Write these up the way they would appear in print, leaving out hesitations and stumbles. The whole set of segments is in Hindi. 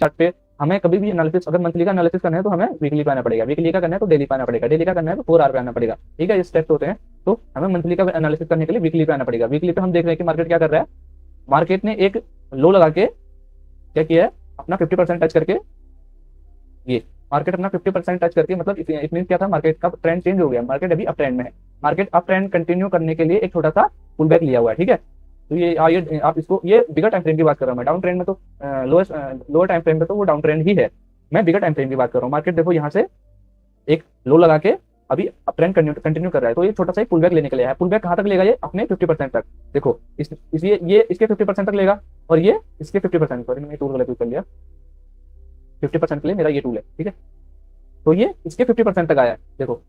चार्ट पे हमें कभी भी एनालिसिस, अगर मंथली का एनालिसिस करना है तो हमें वीकली पे आना पड़ेगा, वीकली का करना है तो डेली पे आना पड़ेगा, डेली का करना है तो 4 आवर पे आना पड़ेगा। ठीक है, ये स्टेप्स होते हैं। तो हमें मंथली का एनालिसिस करने के लिए वीकली पे आना पड़ेगा। वीकली पे हम देख रहे हैं कि मार्केट क्या कर रहा है। मार्केट ने एक लो लगा के क्या किया है, अपना 50% टच करके, ये मार्केट अपना 50% टच करके, मतलब इट मीन क्या था, मार्केट का ट्रेंड चेंज हो गया, मार्केट अभी अप ट्रेंड में है। मार्केट अप ट्रेंड कंटिन्यू करने के लिए एक छोटा सा पुल बैक लिया हुआ है। ठीक है, तो ये आप इसको, ये बिगर टाइम फ्रेम की बात कर रहा हूँ मैं। डाउन ट्रेंड में तो लोअर टाइम फ्रेम में तो वो डाउन ट्रेंड ही है। मैं बिगर टाइम फ्रेम की बात कर रहा हूँ। मार्केट देखो यहाँ से एक लो लगा के अभी अप ट्रेंड कंटिन्यू कर रहा है, तो ये छोटा सा पुल बैक लेने के लिए है। पुल बैक कहाँ तक लेगा, ये अपने 50% तक। देखो ये इसके 50% तक लेगा, और ये इसके 50%, सॉरी मैंने टूल गलत यूज कर लिया, 50% के लिए मेरा ये टूल है। ठीक है, तो ये इसके 50% तक आया है। देखो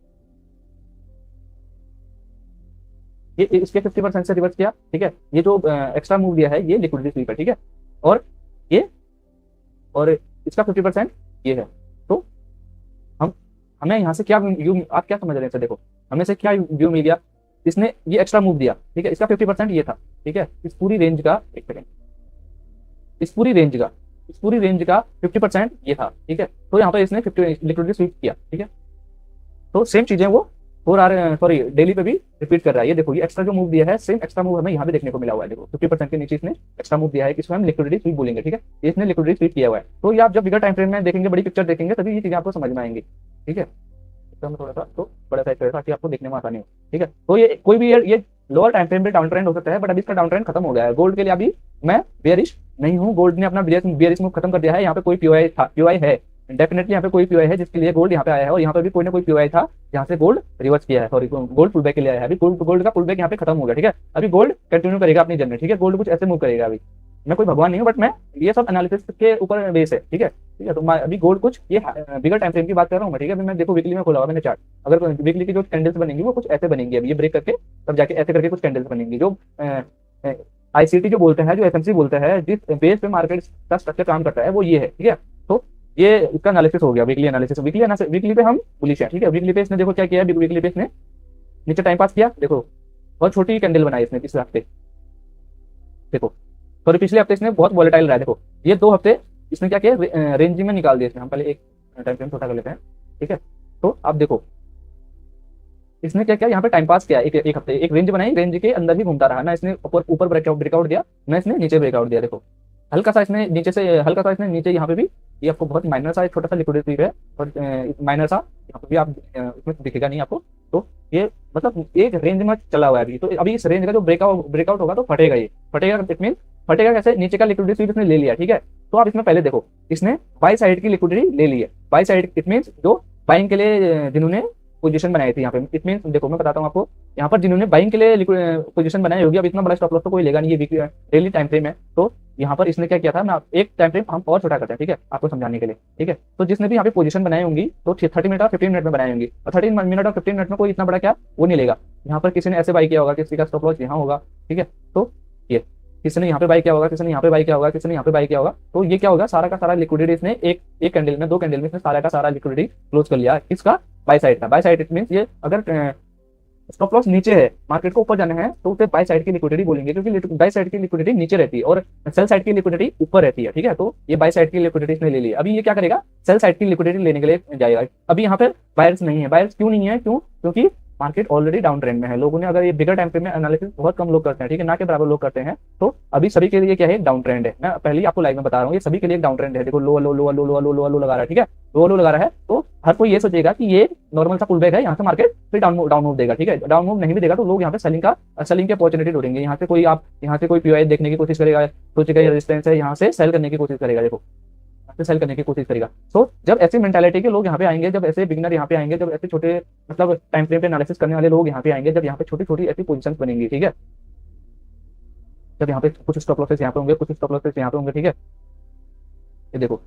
ये इसके 50% से रिवर्स किया। ठीक है, ये जो एक्स्ट्रा मूव दिया है ये लिक्विडिटी स्वीप है। ठीक है, और ये और इसका 50% ये है। तो हम हमें यहाँ से क्या व्यू, आप क्या समझ रहे हैं इसे, देखो हमें से क्या व्यू मिल गया, इसने ये एक्स्ट्रा मूव दिया। ठीक है, इसका 50% ये था। ठीक है, इस पूरी रेंज का, एक सेकेंड, इस पूरी रेंज का 50% ये था। ठीक है, तो यहाँ पर इसने 50 लिक्विडिटी स्वीप किया। ठीक है, तो सेम चीजें वो 4 आवर सॉरी डेली पे भी रिपीट कर रहा है। ये देखो ये एक्स्ट्रा जो मूव दिया है, सेम एक्स्ट्रा मूव हमें यहाँ पे देखने को मिला हुआ है। देखो 50% के नीचे इसने एक्स्ट्रा मूव दिया है, इसको हम लिक्विडिटी स्वीप बोलेंगे। ठीक है, ये इसने लिक्विडिटी स्वीप किया हुआ है। तो ये आप जब बिगर टाइम फ्रेम में देखेंगे, बड़ी पिक्चर देखेंगे, तभी ये चीजें आपको समझ में आएंगी। ठीक है, एकदम थोड़ा सा तो बड़ा साइज करें ताकि आपको देखने में आसानी हो। ठीक है, तो ये कोई भी ये लोअर टाइम फ्रेम पे डाउन ट्रेंड हो सकता है, बट अभी इसका डाउन ट्रेंड खत्म हो गया है। गोल्ड के लिए अभी मैं बेयरिश नहीं हूँ, गोल्ड ने अपना बेयरिश मूव खत्म कर दिया है। यहाँ पे कोई पीओआई है, डेफिनेटली यहाँ पे कोई पीओआई है जिसके लिए गोल्ड यहाँ पे आया है, और यहाँ पे भी कोई ना कोई पीओआई था जहाँ से गोल्ड रिवर्स किया है, सॉरी गोल्ड पुल बैक के लिए आया है। अभी गोल्ड का पुल बैक यहाँ पे खत्म हो गया। ठीक है, अभी गोल्ड कंटिन्यू करेगा अपनी जर्नी। ठीक है, गोल्ड कुछ ऐसे मूव करेगा। अभी मैं कोई भगवान नहीं हूँ, बट मैं ये सब एनालिसिस के ऊपर बेस है। ठीक है, ठीक है, तो अभी गोल्ड कुछ ये बिगर टाइम फ्रेम की बात कर रहा हूँ मैं। ठीक है, अभी मैं देखो वीकली में खोला हुआ मैंने चार्ट, अगर वीकली की जो कैंडल्स बनेंगी वो कुछ ऐसे बनेंगी। अभी ये ब्रेक करके तब जाके ऐसे करके कुछ कैंडल्स बनेंगी। जो आईसीटी जो बोलते हैं, जो एफएमसी बोलते हैं, जिस बेस पे मार्केट का स्ट्रक्चर काम करता है वो ये है। ठीक है, तो ये इसका एनालिसिस हो गया, वीकली एनालिसिस। वीकली पे हम बुलिश है। ठीक है, वीकली पे इसने देखो क्या किया, वीकली पे इसने नीचे टाइम पास किया। देखो बहुत छोटी कैंडल बनाई इसने पिछले हफ्ते, देखो सॉरी पिछले हफ्ते इसने बहुत वॉलेटाइल रहा है। देखो ये 2 हफ्ते इसने क्या किया, रेंज में निकाल दिया इसने। हम पहले एक टाइम फ्रेम छोटा कर लेते हैं। ठीक है, तो आप देखो इसने क्या किया, यहाँ पे टाइम पास किया, एक हफ्ते एक रेंज बनाई, रेंज के अंदर ही घूमता रहा ना। इसने ऊपर ब्रेकआउट दिया ना, इसने नीचे ब्रेकआउट दिया। देखो हल्का सा इसने नीचे यहाँ पे भी, ये आपको बहुत माइनर सा एक छोटा सा लिक्विडिटी है, और माइनर सा यहाँ पे भी आप इसमें दिखेगा नहीं आपको। तो ये मतलब एक रेंज में चला हुआ है अभी। तो अभी इस रेंज का जो ब्रेकआउट होगा तो फटेगा, ये फटेगा। इट मीन फटेगा कैसे, नीचे का लिक्विडिटी स्वीप इसने ले लिया। ठीक है, तो आप इसमें पहले देखो इसने बाई साइड की लिक्विडिटी ले ली है। बाई साइड इट मीन जो बाइंग के लिए जिन्होंने पोजीशन बनाई थी यहाँ पे, इट मीन देखो मैं बताता हूँ आपको, यहाँ पर जिन्होंने बाइंग के लिए पोजीशन बनाई होगी, अब इतना बड़ा स्टॉप लॉस तो कोई लेगा नहीं, ये डेली टाइम फ्रेम है। तो यहाँ पर इसने क्या किया था, मैं एक टाइम फ्रेम हम और छोटा करते हैं। ठीक है, आपको समझाने के लिए। ठीक है, तो जिसने भी यहाँ पे पोजीशन बनाई होंगी तो 30 मिनट और 15 मिनट में बनाई होंगी, और 30 मिनट और 15 मिनट में कोई इतना बड़ा क्या वो नहीं लेगा। यहाँ पर किसी ने ऐसे बाई किया होगा, किसी का स्टॉप लॉस यहाँ होगा। ठीक है, तो ये किसी ने यहाँ पे बाई किया होगा, किसी ने यहाँ पे बाई किया होगा, किसी ने यहाँ पे बाई किया होगा। तो ये क्या होगा, सारा का सारा लिक्विडिटी इसने एक कैंडल में, 2 कैंडल में इसने सारा का सारा लिक्विडिटी क्लोज कर लिया। इसका बाई साइड था। बाई साइड इट मीन ये अगर स्टॉप लॉस नीचे है, मार्केट को ऊपर जाना है, तो उसे बाई साइड की लिक्विडिटी बोलेंगे, क्योंकि बाई साइड की लिक्विडिटी नीचे रहती है और सेल साइड की लिक्विडिटी ऊपर रहती है। ठीक है, तो ये बाई साइड की लिक्विडिटी इसने ले ली। अभी ये क्या करेगा, सेल साइड की लिक्विडिटी लेने के लिए जाएगा। अभी यहाँ पे बायर्स नहीं है। बायर्स क्यों नहीं है, क्योंकि मार्केट ऑलरेडी डाउन ट्रेंड में है। लोगों ने, अगर ये बिगर टाइम फ्रेम में एनालिसिस बहुत कम लोग करते हैं, ठीक है, ना के बराबर लोग करते हैं, तो अभी सभी के लिए क्या है, डाउन ट्रेंड है। मैं पहले ही आपको लाइव में बता रहा हूँ, ये सभी के लिए डाउन ट्रेंड है। देखो लो लो लो लो लो लो लो लो लगा रहा है। ठीक है, लो लगा रहा है, तो हर कोई ये सोचेगा कि ये नॉर्मल सा पुल बैक है, यहाँ से मार्केट फिर डाउन मूव देगा। ठीक है, डाउन मूव नहीं भी देगा तो लोग यहाँ पे सेलिंग की अपॉर्चुनिटी ढूंढेंगे। यहाँ से कोई पीओआई देखने की कोशिश करेगा, सोचेगा ये रेजिस्टेंस है, यहाँ से सेल करने की कोशिश करेगा। देखो सेल करने की कोशिश करेगा। तो जब ऐसी मेंटालिटी के लोग यहाँ पे आएंगे, जब ऐसे बिगिनर यहाँ पे आएंगे, जब ऐसे छोटे मतलब टाइम फ्रेम पे एनालिसिस करने वाले लोग यहाँ पे आएंगे, जब यहाँ पे छोटी छोटी ऐसी पोजीशंस बनेंगी। ठीक है, जब यहाँ पे कुछ स्टॉप लॉसेस यहाँ पे होंगे, कुछ स्टॉप लॉसेस यहाँ पे होंगे। ठीक है, ये देखो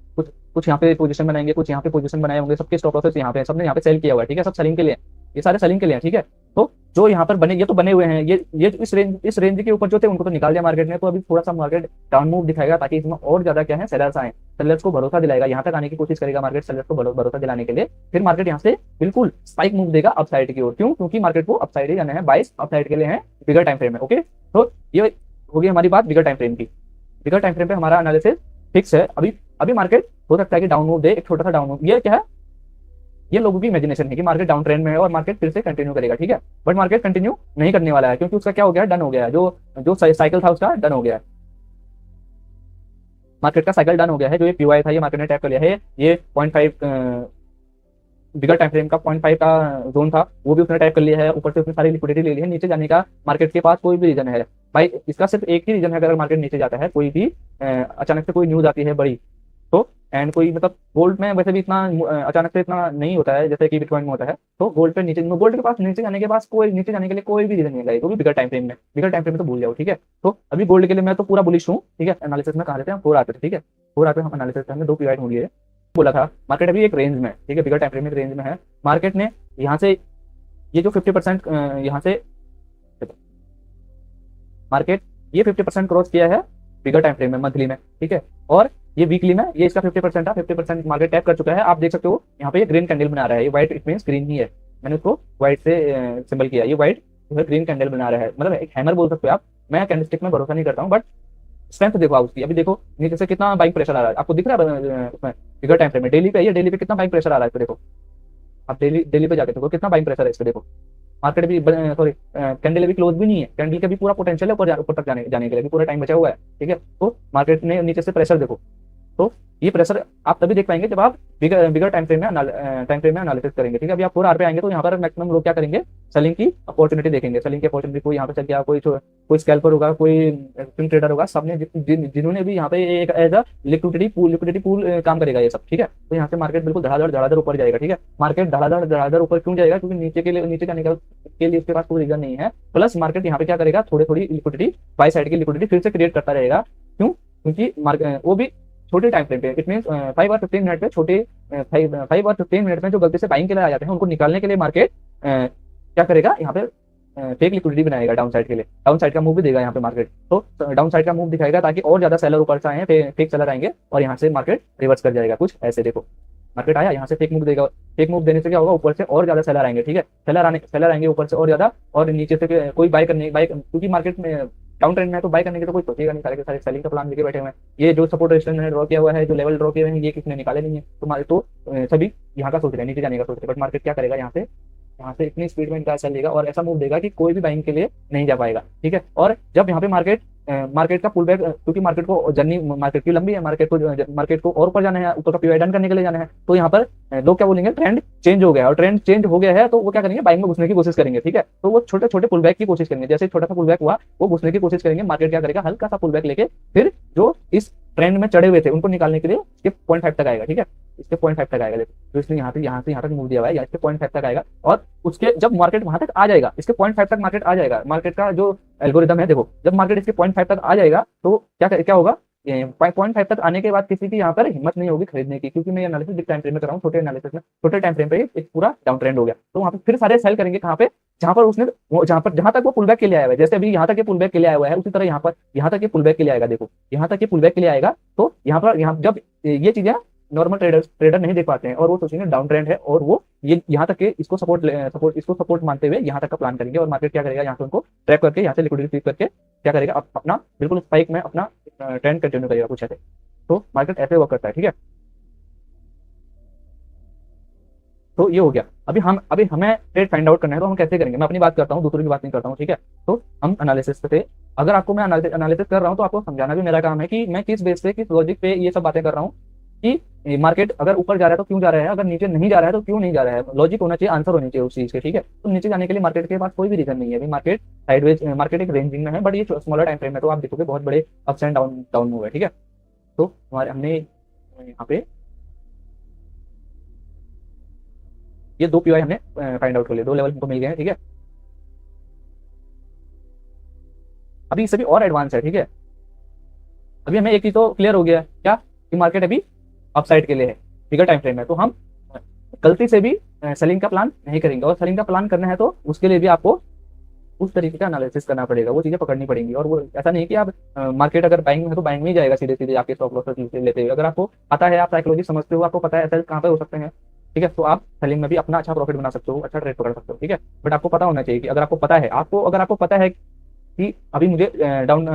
कुछ यहाँ पे पोजीशन बनाएंगे, कुछ यहाँ पे पोजीशन बनाए होंगे, सबके स्टॉप लॉसेस यहाँ पे, सबने यहाँ पे सेल किया हुआ है। ठीक है, सब सेलिंग के लिए, ये सारे सेलिंग के लिए। ठीक है, तो जो यहाँ पर बने, ये तो बने हुए हैं, ये इस रेंज के ऊपर जो थे उनको तो निकाल दिया मार्केट ने। तो अभी थोड़ा सा मार्केट डाउन मूव दिखाएगा, ताकि इसमें और ज्यादा क्या है, सेलर्स आए, सेलर्स को भरोसा दिलाएगा, यहाँ तक आने की कोशिश करेगा मार्केट, सेलर्स को भरोसा दिलाने के लिए। फिर मार्केट यहाँ से बिल्कुल स्पाइक मूव देगा अपसाइड की ओर। क्यों, क्योंकि मार्केट को अपसाइड ही जाना है, बाइस अपसाइड के लिए है बिगर टाइम फ्रेम में। ओके, तो ये होगी हमारी बात बिगर टाइम फ्रेम की। बिगर टाइम फ्रेम पे हमारा एनालिसिस फिक्स है। अभी मार्केट हो सकता है कि डाउन मूव दे, एक छोटा सा डाउन मूव, ये क्या है, ये लोगों की इमेजिनेशन है कि मार्केट डाउन ट्रेंड में है और मार्केट फिर से कंटिन्यू करेगा, ठीक है। बट मार्केट कंटिन्यू नहीं करने वाला है, क्योंकि उसका क्या हो गया, डन हो गया है, जो जो साइकिल था उसका डन हो गया है, मार्केट का साइकिल डन हो गया है। जो ये पीवाई था ये मार्केट ने टैप कर लिया है, ये 0.5 बिगर टाइम फ्रेम का 0.5 का जोन था वो भी उसने टैप कर लिया है, ऊपर से उसने सारी लिक्विडिटी ले ली है। नीचे जाने का मार्केट के पास कोई भी रीजन है भाई, इसका सिर्फ एक ही रीजन है, अगर मार्केट नीचे जाता है, कोई भी अचानक से कोई न्यूज आती है बड़ी, तो एंड कोई मतलब गोल्ड में वैसे भी इतना अचानक से इतना नहीं होता है जैसे कि बिटकॉइन में होता है, तो गोल्ड पे नीचे, गोल्ड के पास नीचे जाने के पास कोई नीचे जाने के लिए कोई भी रीजन नहीं है, वो भी बिगर टाइम फ्रेम में, बिगर टाइम फ्रेम में तो भूल जाओ, ठीक है। तो अभी गोल्ड के लिए मैं तो पूरा बुलिश हूँ, ठीक है। एनालिसिस में कहा देते हैं 4 आते थे, ठीक है, 4 आते हम एनालिसिस हमने 2 पीरियड हो गए, बोला था मार्केट अभी एक रेंज में, ठीक है, बिगर टाइम फ्रेम में रेंज में है। मार्केट ने यहाँ से ये जो 50% यहाँ से मार्केट ये 50% क्रॉस किया है बिगर टाइम फ्रेम में, मंथली में, ठीक है। और ये वीकली में ये इसका 50% था, 50% मार्केट टैप कर चुका है। आप देख सकते हो यहाँ पे ये ग्रीन कैंडल बना रहा है, ये व्हाइट इट मींस ग्रीन ही है, मैंने उसको व्हाइट से सिंबल किया, ये व्हाइट जो है ग्रीन कैंडल बना रहा है, मतलब एक हैमर बोल सकते हो आप। मैं कैंडलस्टिक में भरोसा नहीं करता हूँ, बट स्ट्रेंथ देखो आप उसकी। अभी देखो नीचे से कितना बाइंग प्रेशर आ रहा है, आपको दिख रहा है उसमें बिगर टाइम फ्रेम में, डेली पे ये डेली पे कितना बाइंग प्रेशर आ रहा है, देखो आप डेली पे जाके देखो कितना बाइंग प्रेशर है इस पे, देखो मार्केट भी सॉरी कैंडल अभी क्लोज भी नहीं है, कैंडल का भी पूरा पोटेंशियल है ऊपर तक जाने के लिए, भी पूरा टाइम बचा हुआ है, ठीक है। तो मार्केट ने नीचे से प्रेशर देखो, तो ये प्रेशर आप तभी देख पाएंगे जब आप बिगर टाइम फ्रेम में एनालिसिस करेंगे, ठीक है। अभी आप 4 आवर पे आएंगे तो यहाँ पर मैक्सिमम लोग क्या करेंगे, सेलिंग की अपॉर्चुनिटी देखेंगे, सेलिंग की अपॉर्चुनिटी कोई यहाँ पे चल गया, कोई स्कैल्पर होगा, कोई स्विंग ट्रेडर होगा, सबने जिन्होंने भी यहाँ पे एक एज अ लिक्विडिटी पूल काम करेगा ये सब, ठीक है। तो यहाँ से मार्केट बिल्कुल धड़ाधड़ ऊपर जाएगा, ठीक है। मार्केट धड़ाधड़ ऊपर क्यों जाएगा, क्योंकि नीचे जाने के लिए उसके पास कोई रीजन नहीं है। प्लस मार्केट यहाँ पे क्या करेगा, थोड़ी लिक्विडिटी बाय साइड की लिक्विडिटी फिर से क्रिएट करता रहेगा, क्यों, क्योंकि वो भी छोटे टाइम फ्रेम पे, इट मीन 5 और 15 मिनट पे, छोटे 5 और 15 मिनट में जो गलती से बाइंग के लिए आ जाते हैं उनको निकालने के लिए मार्केट क्या करेगा, यहाँ पे फेक लिक्विडिटी बनाएगा डाउन साइड के लिए, डाउन साइड का मूव भी देगा यहाँ पे मार्केट, तो डाउन साइड का मूव दिखाएगा ताकि और ज्यादा सेलर ऊपर से आए, फेक सेलर आएंगे और यहाँ से मार्केट रिवर्स कर जाएगा, कुछ ऐसे। देखो मार्केट आया यहाँ से फेक मूव देगा, फेक मूव देने से क्या होगा, ऊपर से और ज्यादा सेलर आएंगे, ठीक है। सेलर आएंगे ऊपर से और ज्यादा, और नीचे से कोई बाय क्योंकि मार्केट में डाउन ट्रेंड में तो बाय करने की तो कोई सोचेगा नहीं, सारे के सारे सेलिंग का प्लान लेके बैठे हुए हैं। ये जो सपोर्ट रेजिस्टेंस ने ड्रॉ किया हुआ है, जो लेवल ड्रॉ किए हुए हैं, ये किसने निकाले नहीं है, तो सभी यहाँ का सोच रहे हैं, नीचे जाने का सोच रहे हैं। बट मार्केट क्या करेगा, यहाँ से इतनी स्पीड में इनका चलेगा और ऐसा मूव देगा कि कोई भी बाइंग के लिए नहीं जा पाएगा, ठीक है। और जब यहाँ पे मार्केट का पुल बैक, क्योंकि मार्केट को जर्नी मार्केट की लंबी है, मार्केट को और ऊपर जाना है, ऊपर का पीवाई डन करने के लिए जाना है, तो यहाँ पर लोग क्या बोलेंगे, ट्रेंड चेंज हो गया, और ट्रेंड चेंज हो गया है तो वो क्या करेंगे, बाइंग में घुसने की कोशिश करेंगे, ठीक है। तो वो छोटे छोटे पुल बैक की कोशिश करेंगे, जैसे छोटा सा पुल बैक हुआ वो घुसने की कोशिश करेंगे। मार्केट क्या करेगा, हल्का सा पुल बैक लेके फिर जो इस ट्रेंड में चढ़े हुए थे उनको निकालने के लिए इसके 0.5 तक आएगा, ठीक है, इसके 0.5 तक आएगा। देखो तो इसने यहाँ से यहाँ तक मूव दिया हुआ है, इसके 0.5 तक आएगा, और उसके जब मार्केट वहां तक आ जाएगा, इसके 0.5 तक मार्केट आ जाएगा, मार्केट का जो एल्गोरिदम है, देखो जब मार्केट इसके 0.5 तक आ जाएगा तो क्या होगा, 0.5 तक आने के बाद किसी की यहाँ पर हिम्मत नहीं होगी खरीदने की, क्योंकि मैं एनालिसिस बिग टाइम फ्रेम में कर रहा हूँ, छोटे एनालिसिस में, छोटे टाइम फ्रेम पे एक पूरा डाउन ट्रेंड हो गया, तो वहाँ पे फिर सारे सेल करेंगे कहाँ पे, जहां तक वो पुल बैक के लिए आया हुआ है। जैसे अभी यहाँ तक ये पुल बैक के लिए आया हुआ है, उसी तरह यहाँ तक ये पुल बैक के लिए आएगा, देखो यहाँ तक ये पुल बैक के लिए आएगा, तो यहाँ जब ये चीजें नॉर्मल ट्रेडर नहीं देख पाते हैं और वो सोचेंगे डाउन ट्रेंड है, और वो ये यहाँ तक के इसको सपोर्ट मानते हुए यहाँ तक का प्लान करेंगे, और मार्केट क्या करेगा, यहाँ से उनको ट्रैप करके, यहाँ से लिक्विडिटी स्वीप करके क्या करेगा, अपना बिल्कुल स्पाइक में अपना ट्रेंड कंटिन्यू करेगा, कुछ ऐसे। तो मार्केट ऐसे वर्क करता है, ठीक है। तो ये हो गया। अभी हमें ट्रेड फाइंड आउट करना है, तो हम कैसे करेंगे, मैं अपनी बात करता हूँ, दूसरों की बात नहीं करता हूँ, ठीक है। तो हम एनालिसिस पे, अगर आपको मैं एनालिसिस कर रहा हूँ तो आपको समझाना भी मेरा काम है कि मैं किस बेस पे, किस लॉजिक पे ये सब बातें कर रहा हूँ, कि मार्केट अगर ऊपर जा रहा है तो क्यों जा रहा है, अगर नीचे नहीं जा रहा है तो क्यों नहीं जा रहा है। लॉजिक होना चाहिए, आंसर होनी चाहिए उस चीज के, ठीक है। तो नीचे जाने के लिए मार्केट के पास कोई भी रीजन नहीं है, अभी मार्केट साइडवेज, मार्केट एक रेंजिंग में है, बट ये स्मॉलर टाइम फ्रेम है, तो आप देखोगे बहुत बड़े अप्स एंड डाउन हुए, ठीक है। तो हमारे हमने यहाँ पे ये 2 पीवाई हमने फाइंड आउट कर लिए, 2 लेवल हमको मिल गए हैं, ठीक है। अभी इससे भी और एडवांस है, ठीक है। अभी हमें एक चीज तो क्लियर हो गया है, क्या, कि मार्केट अभी अपसाइड के लिए है, बिगर टाइम फ्रेम है, तो हम गलती से भी सेलिंग का प्लान नहीं करेंगे, और सेलिंग का प्लान करना है तो उसके लिए भी आपको उस तरीके का एनालिसिस करना पड़ेगा, वो चीजें पकड़नी पड़ेंगी। और वो ऐसा नहीं कि आप मार्केट अगर बाइंग में है तो बाइंग में ही जाएगा सीधे सीधे आपके स्टॉप लॉस लेते हुए। अगर आपको पता है, आप साइकोलॉजी समझते हो, आपको पता है सेल कहाँ पे हो सकते हैं, ठीक है, तो आप सेलिंग में भी अपना अच्छा प्रॉफिट बना सकते हो, अच्छा ट्रेड पकड़ सकते हो, ठीक है। बट आपको पता होना चाहिए कि अगर आपको पता है कि अभी मुझे डाउन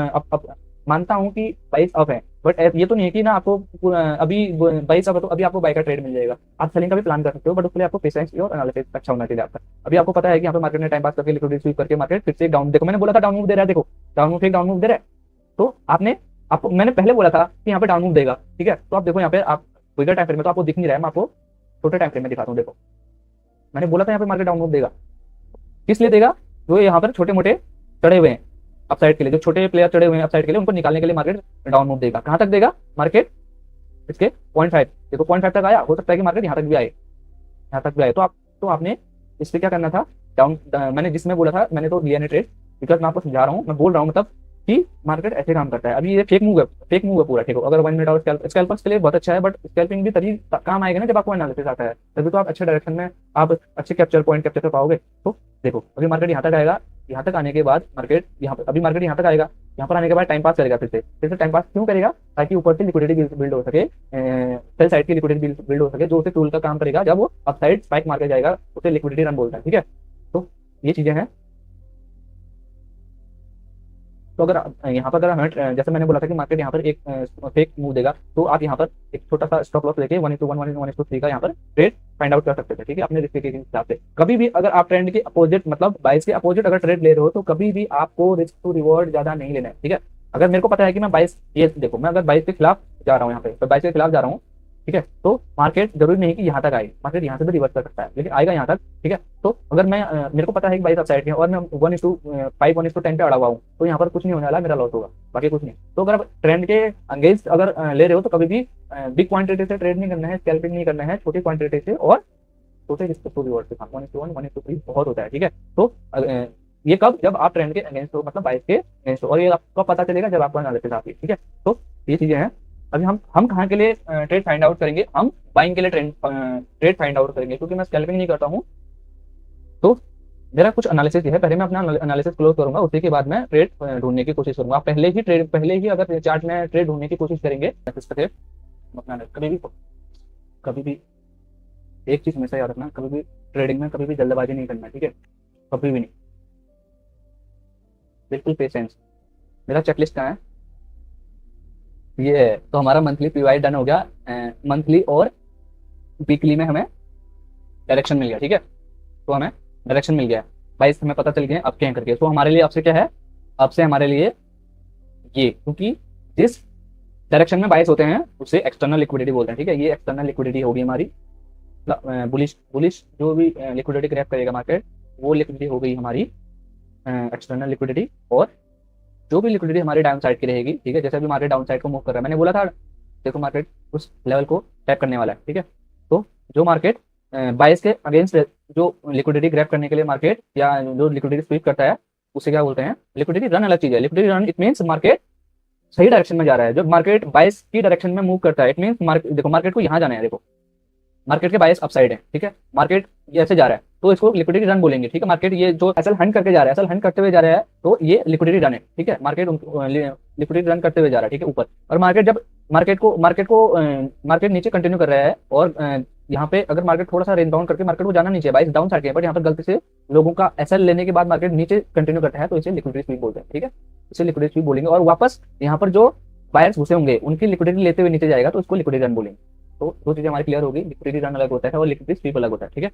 मानता हूँ कि 22 अप है, बट ये तो नहीं है कि ना आपको अभी 22 अप है तो अभी आपको बाय का ट्रेड मिल जाएगा। आप सेलिंग का भी प्लान कर सकते हो, बट उसके लिए आपको पेशेंस और एनालिसिस अच्छा होना चाहिए आपका। अभी आपको पता है कि यहाँ पे मार्केट ने टाइम पास करके लिक्विडिटी स्वीप करके मार्केट फिर से डाउन, देखो मैंने बोला था डाउन मूव दे रहा है, देखो डाउन मूव, ठीक डाउन मूव दे रहा है। तो आपको मैंने पहले बोला था कि यहाँ पे डाउन मूव देगा, ठीक है। तो आप देखो यहाँ पे, आप बिगर टाइम फ्रेम में तो आपको दिख नहीं रहा है, मैं आपको छोटे टाइम फ्रेम में दिखाता हूँ। देखो मैंने बोला था यहाँ पे मार्केट डाउन मूव देगा, किस लिए देगा? जो यहाँ पर छोटे मोटे चढ़े हुए हैं अपसाइड के लिए, जो छोटे प्लेयर चढ़े हुए हैं अपसाइड के लिए, उनको निकालने के लिए मार्केट डाउन मूव देगा। कहां तक देगा मार्केट? इसके 0.5, देखो 0.5 तक आया, हो सकता है कि मार्केट यहाँ तक भी आए, यहाँ तक भी आए। तो आपने इस पे क्या करना था, डाउन, मैंने जिसमें बोला था मैंने तो लिया नहीं ट्रेड, बिकॉज मैं आपको समझा रहा हूँ, मैं बोल रहा हूँ मतलब कि मार्केट ऐसे काम करता है। अभी ये फेक मूव है, फेक मूव है पूरा, ठीक है। अगर 1 मिनट और स्कैल्पर्स के लिए बहुत अच्छा है, बट स्कैल्पिंग भी तभी काम आएगा ना जब आपको एनालिसिस आता है, तभी तो आप अच्छे डायरेक्शन में आप अच्छे कैप्चर पॉइंट कैप्चर कर पाओगे। तो देखो अभी मार्केट यहाँ तक आएगा, यहाँ तक आने के बाद मार्केट यहाँ पर, अभी मार्केट यहाँ तक आएगा, यहाँ पर आने के बाद टाइम पास करेगा, फिर से टाइम पास क्यों करेगा? ताकि ऊपर से लिक्विडिटी बिल्ड हो सके, सेल साइड की लिक्विडिटी बिल्ड हो सके, जो उसे टूल का काम करेगा। जब वो अप साइड स्पाइक मार के जाएगा उसे लिक्विडिटी रन बोलता है, ठीक है। तो ये चीजें हैं। तो अगर यहाँ पर अगर हमें, जैसे मैंने बोला था कि मार्केट यहाँ पर एक फेक मूव देगा, तो आप यहाँ पर एक छोटा सा स्टॉप लॉस लेके 1:1 1:3 का यहाँ पर ट्रेड फाइंड आउट कर सकते थे, ठीक है, अपने रिस्क के हिसाब से। कभी भी अगर आप ट्रेंड के अपोजिट, मतलब बाइस के अपोजिट अगर ट्रेड ले रहे हो, तो कभी भी आपको रिस्क टू रिवॉर्ड ज्यादा नहीं लेना है, ठीक है। अगर मेरे को पता है कि मैं बाइस, ये देखो मैं अगर बाइस के खिलाफ जा रहा हूँ, यहाँ पे बाइस के खिलाफ जा रहा हूँ, ठीक है, तो मार्केट जरूरी नहीं कि यहाँ तक आए, मार्केट यहाँ से भी रिवर्स कर सकता है, लेकिन आएगा यहाँ तक, ठीक है। तो अगर मैं मेरे को पता है कि बाइस अपसाइड है और मैं 1:5 1:10 पे अड़ा हुआ हूँ, तो यहाँ पर कुछ नहीं होने वाला, मेरा लॉस होगा, बाकी कुछ नहीं। तो अगर आप ट्रेंड के अगेंस्ट अगर ले रहे हो, तो कभी भी बिग क्वांटिटी से ट्रेड नहीं करना है, स्कैल्पिंग नहीं करना है, छोटी क्वांटिटी से और छोटे रिस्क टू रिवॉर्ड के साथ 1:1 1:3 बहुत होता है, ठीक है। तो ये कब? जब आप ट्रेंड के अगेंस्ट हो, मतलब बाइस के अगेंस्ट हो, और ये आपको पता चलेगा जब आपको एनालिसिस आती है, ठीक है। तो ये चीजें हैं। अभी हम कहाँ के लिए ट्रेड फाइंड आउट करेंगे? हम बाइंग के लिए ट्रेड फाइंड आउट करेंगे, क्योंकि मैं स्कैल्पिंग नहीं करता हूँ। तो मेरा कुछ एनालिसिस है, पहले मैं अपना एनालिसिस क्लोज करूंगा, उसी के बाद मैं ट्रेड ढूंढने की कोशिश करूंगा। पहले ही अगर चार्ट में ट्रेड ढूंढने की कोशिश करेंगे, अपना कभी भी एक चीज हमेशा याद रखना, कभी भी ट्रेडिंग में कभी भी जल्दबाजी नहीं करना, ठीक है, कभी भी नहीं, बिल्कुल पेशेंस। मेरा चेकलिस्ट कहाँ है? ये है। तो हमारा मंथली पीवाई डन हो गया, मंथली और वीकली में हमें डायरेक्शन मिल गया, ठीक है। तो हमें डायरेक्शन मिल गया, बाइस हमें पता चल गया अब क्या करके। तो हमारे लिए अब से क्या है? अब से हमारे लिए ये, क्योंकि जिस डायरेक्शन में बाइस होते हैं उसे एक्सटर्नल लिक्विडिटी बोलते हैं, ठीक है। ये एक्सटर्नल लिक्विडिटी होगी हमारी, बुलिश जो भी लिक्विडिटी ग्रैब करेगा मार्केट, वो लिक्विडिटी हो गई हमारी एक्सटर्नल लिक्विडिटी। और जो भी लिक्विडिटी हमारी डाउन साइड की रहेगी, ठीक है, जैसे भी मार्केट डाउन साइड को मूव कर रहा है, मैंने बोला था देखो मार्केट उस लेवल को टैप करने वाला है, ठीक है। तो जो मार्केट बाइस के अगेंस्ट जो लिक्विडिटी ग्रैब करने के लिए मार्केट या जो लिक्विडिटी स्वीप करता है, उसे क्या बोलते हैं? लिक्विडिटी रन अलग चीज है। Liquidity run it means market सही डायरेक्शन में जा रहा है। जब मार्केट बाइस की डायरेक्शन में मूव करता है, इट मीन्स देखो मार्केट को यहाँ जाना है, देखो मार्केट के बाइस अपसाइड है, ठीक है, मार्केट ऐसे जा रहा है, तो इसको लिक्विडिटी रन बोलेंगे, ठीक है। मार्केट ये जो एसल हंट करके जा रहा है, एसल हंट करते हुए जा रहा है, तो ये लिक्विडिटी रन है, ठीक है। मार्केट लिक्विडिटी रन करते हुए जा रहा है, ठीक है, ऊपर। और मार्केट नीचे कंटिन्यू कर रहा है, और यहाँ पे अगर मार्केट थोड़ा सा रेंज बाउंड करके मार्केट को जाना नीचे, बाइस डाउन साइड के, बट यहाँ पर गलती से लोगों का एसल लेने के बाद मार्केट नीचे कंटिन्यू करता है, तो इसे लिक्विडिटी स्वीप बोलते हैं, ठीक है। इसे लिक्विडिटी स्वीप बोलेंगे। और वापस यहाँ पर जो बायर्स घुसे होंगे उनकी लिक्विडिटी लेते हुए नीचे जाएगा, तो इसको लिक्विडिटी रन बोलेंगे। तो दो चीजें हमारी क्लियर होगी, लिक्विडिटी रन अलग होता है और लिक्विडिटी स्वीप अलग होता है, ठीक है।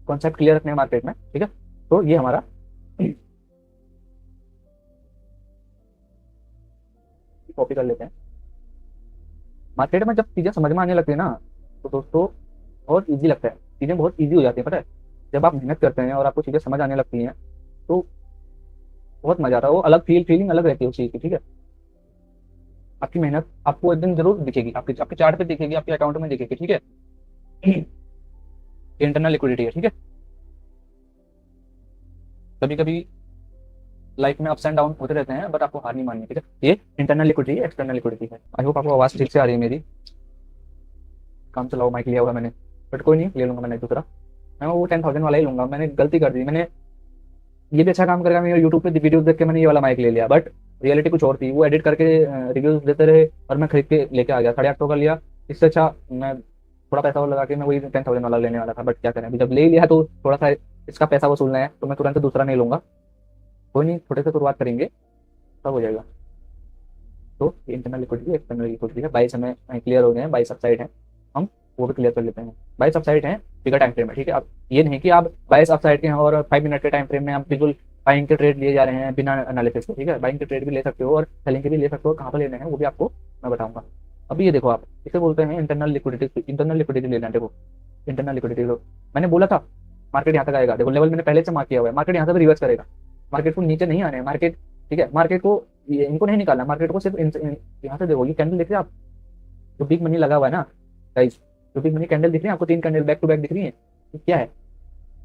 कॉन्सेप्ट क्लियर रखने मार्केट में, ठीक है। तो ये हमारा कॉपी कर लेते हैं। मार्केट में जब चीजें समझ में आने लगती है ना, तो दोस्तों बहुत इजी लगता है, चीजें बहुत इजी हो जाती है, पता है। जब आप मेहनत करते हैं और आपको चीजें समझ आने लगती हैं, तो बहुत मजा आता है, वो अलग फीलिंग अलग रहती है उस चीज की, ठीक है। आपकी मेहनत आपको एक दिन जरूर दिखेगी, आपके चार्ट पे दिखेगी, आपके अकाउंट में दिखेगी, ठीक है। इंटरनल लिक्विडिटी है, ठीक है। कभी कभी लाइफ में अप्स एंड डाउन होते रहते हैं, बट आपको हार नहीं माननी, ठीक है। ये इंटरनल लिक्विडिटी है, एक्सटर्नल लिक्विडिटी है। आई होप आपको आवाज ठीक से आ रही है मेरी। काम चलाओ माइक लिया हुआ मैंने, बट कोई नहीं, ले लूंगा मैंने दूसरा। मैं वो 10,000 वाला ही लूंगा। मैंने गलती कर दी, मैंने ये भी अच्छा काम करेगा, मैं यूट्यूब पे वीडियोस देख के मैंने ये वाला माइक ले लिया, बट रियलिटी कुछ और थी। वो एडिट करके रिव्यूज देते रहे और मैं खरीद के लेके आ गया, 850 का लिया। इससे अच्छा मैं थोड़ा पैसा और लगा के मैं वही 10,000 वाला लेने वाला था, बट क्या करें, अभी जब ले लिया तो थोड़ा सा इसका पैसा वसूलना है, तो मैं तुरंत दूसरा नहीं लूंगा। कोई नहीं, छोटे से शुरुआत करेंगे, सब हो जाएगा। तो ये इंटरनल लिक्विडिटी एक्सटर्नल लिक्विडिटी है। 22 हमें क्लियर हो गए हैं, 22 अपसाइड हैं, हम वो भी क्लियर कर लेते हैं। 22 अपसाइड हैं बिगर टाइम फ्रेम में, ठीक है। अब ये नहीं कि आप 22 अपसाइड के हैं और 5 मिनट के टाइम फ्रेम में हम बिल्कुल बाइंग के ट्रेड लिए जा रहे हैं बिना एनालिसिस के, ठीक है। बाइंग के ट्रेड भी ले सकते हो और सेलिंग के भी ले सकते हो, कहाँ पर लेने हैं वो भी आपको मैं बताऊंगा। अभी ये देखो, आप इसे बोलते हैं इंटरनल लिक्विडिटी। इंटरनल लिक्विडिटी लेना है, देखो इंटरनल लिक्विडिटी लो, मैंने बोला था मार्केट यहाँ तक आएगा, देखो लेवल मैंने पहले से मार्क किया हुआ है, मार्केट यहाँ से भी रिवर्स करेगा, मार्केट को नीचे नहीं आने हैं, मार्केट, ठीक है। मार्केट को इनको नहीं निकालना, मार्केट को सिर्फ यहाँ से देखो, ये कैंडल दिख रही है आप, जो बिग मनी लगा हुआ है ना गाइस, जो बिग मनी कैंडल दिख रही है आपको, 3 कैंडल बैक टू बैक दिख रही है, ये क्या है?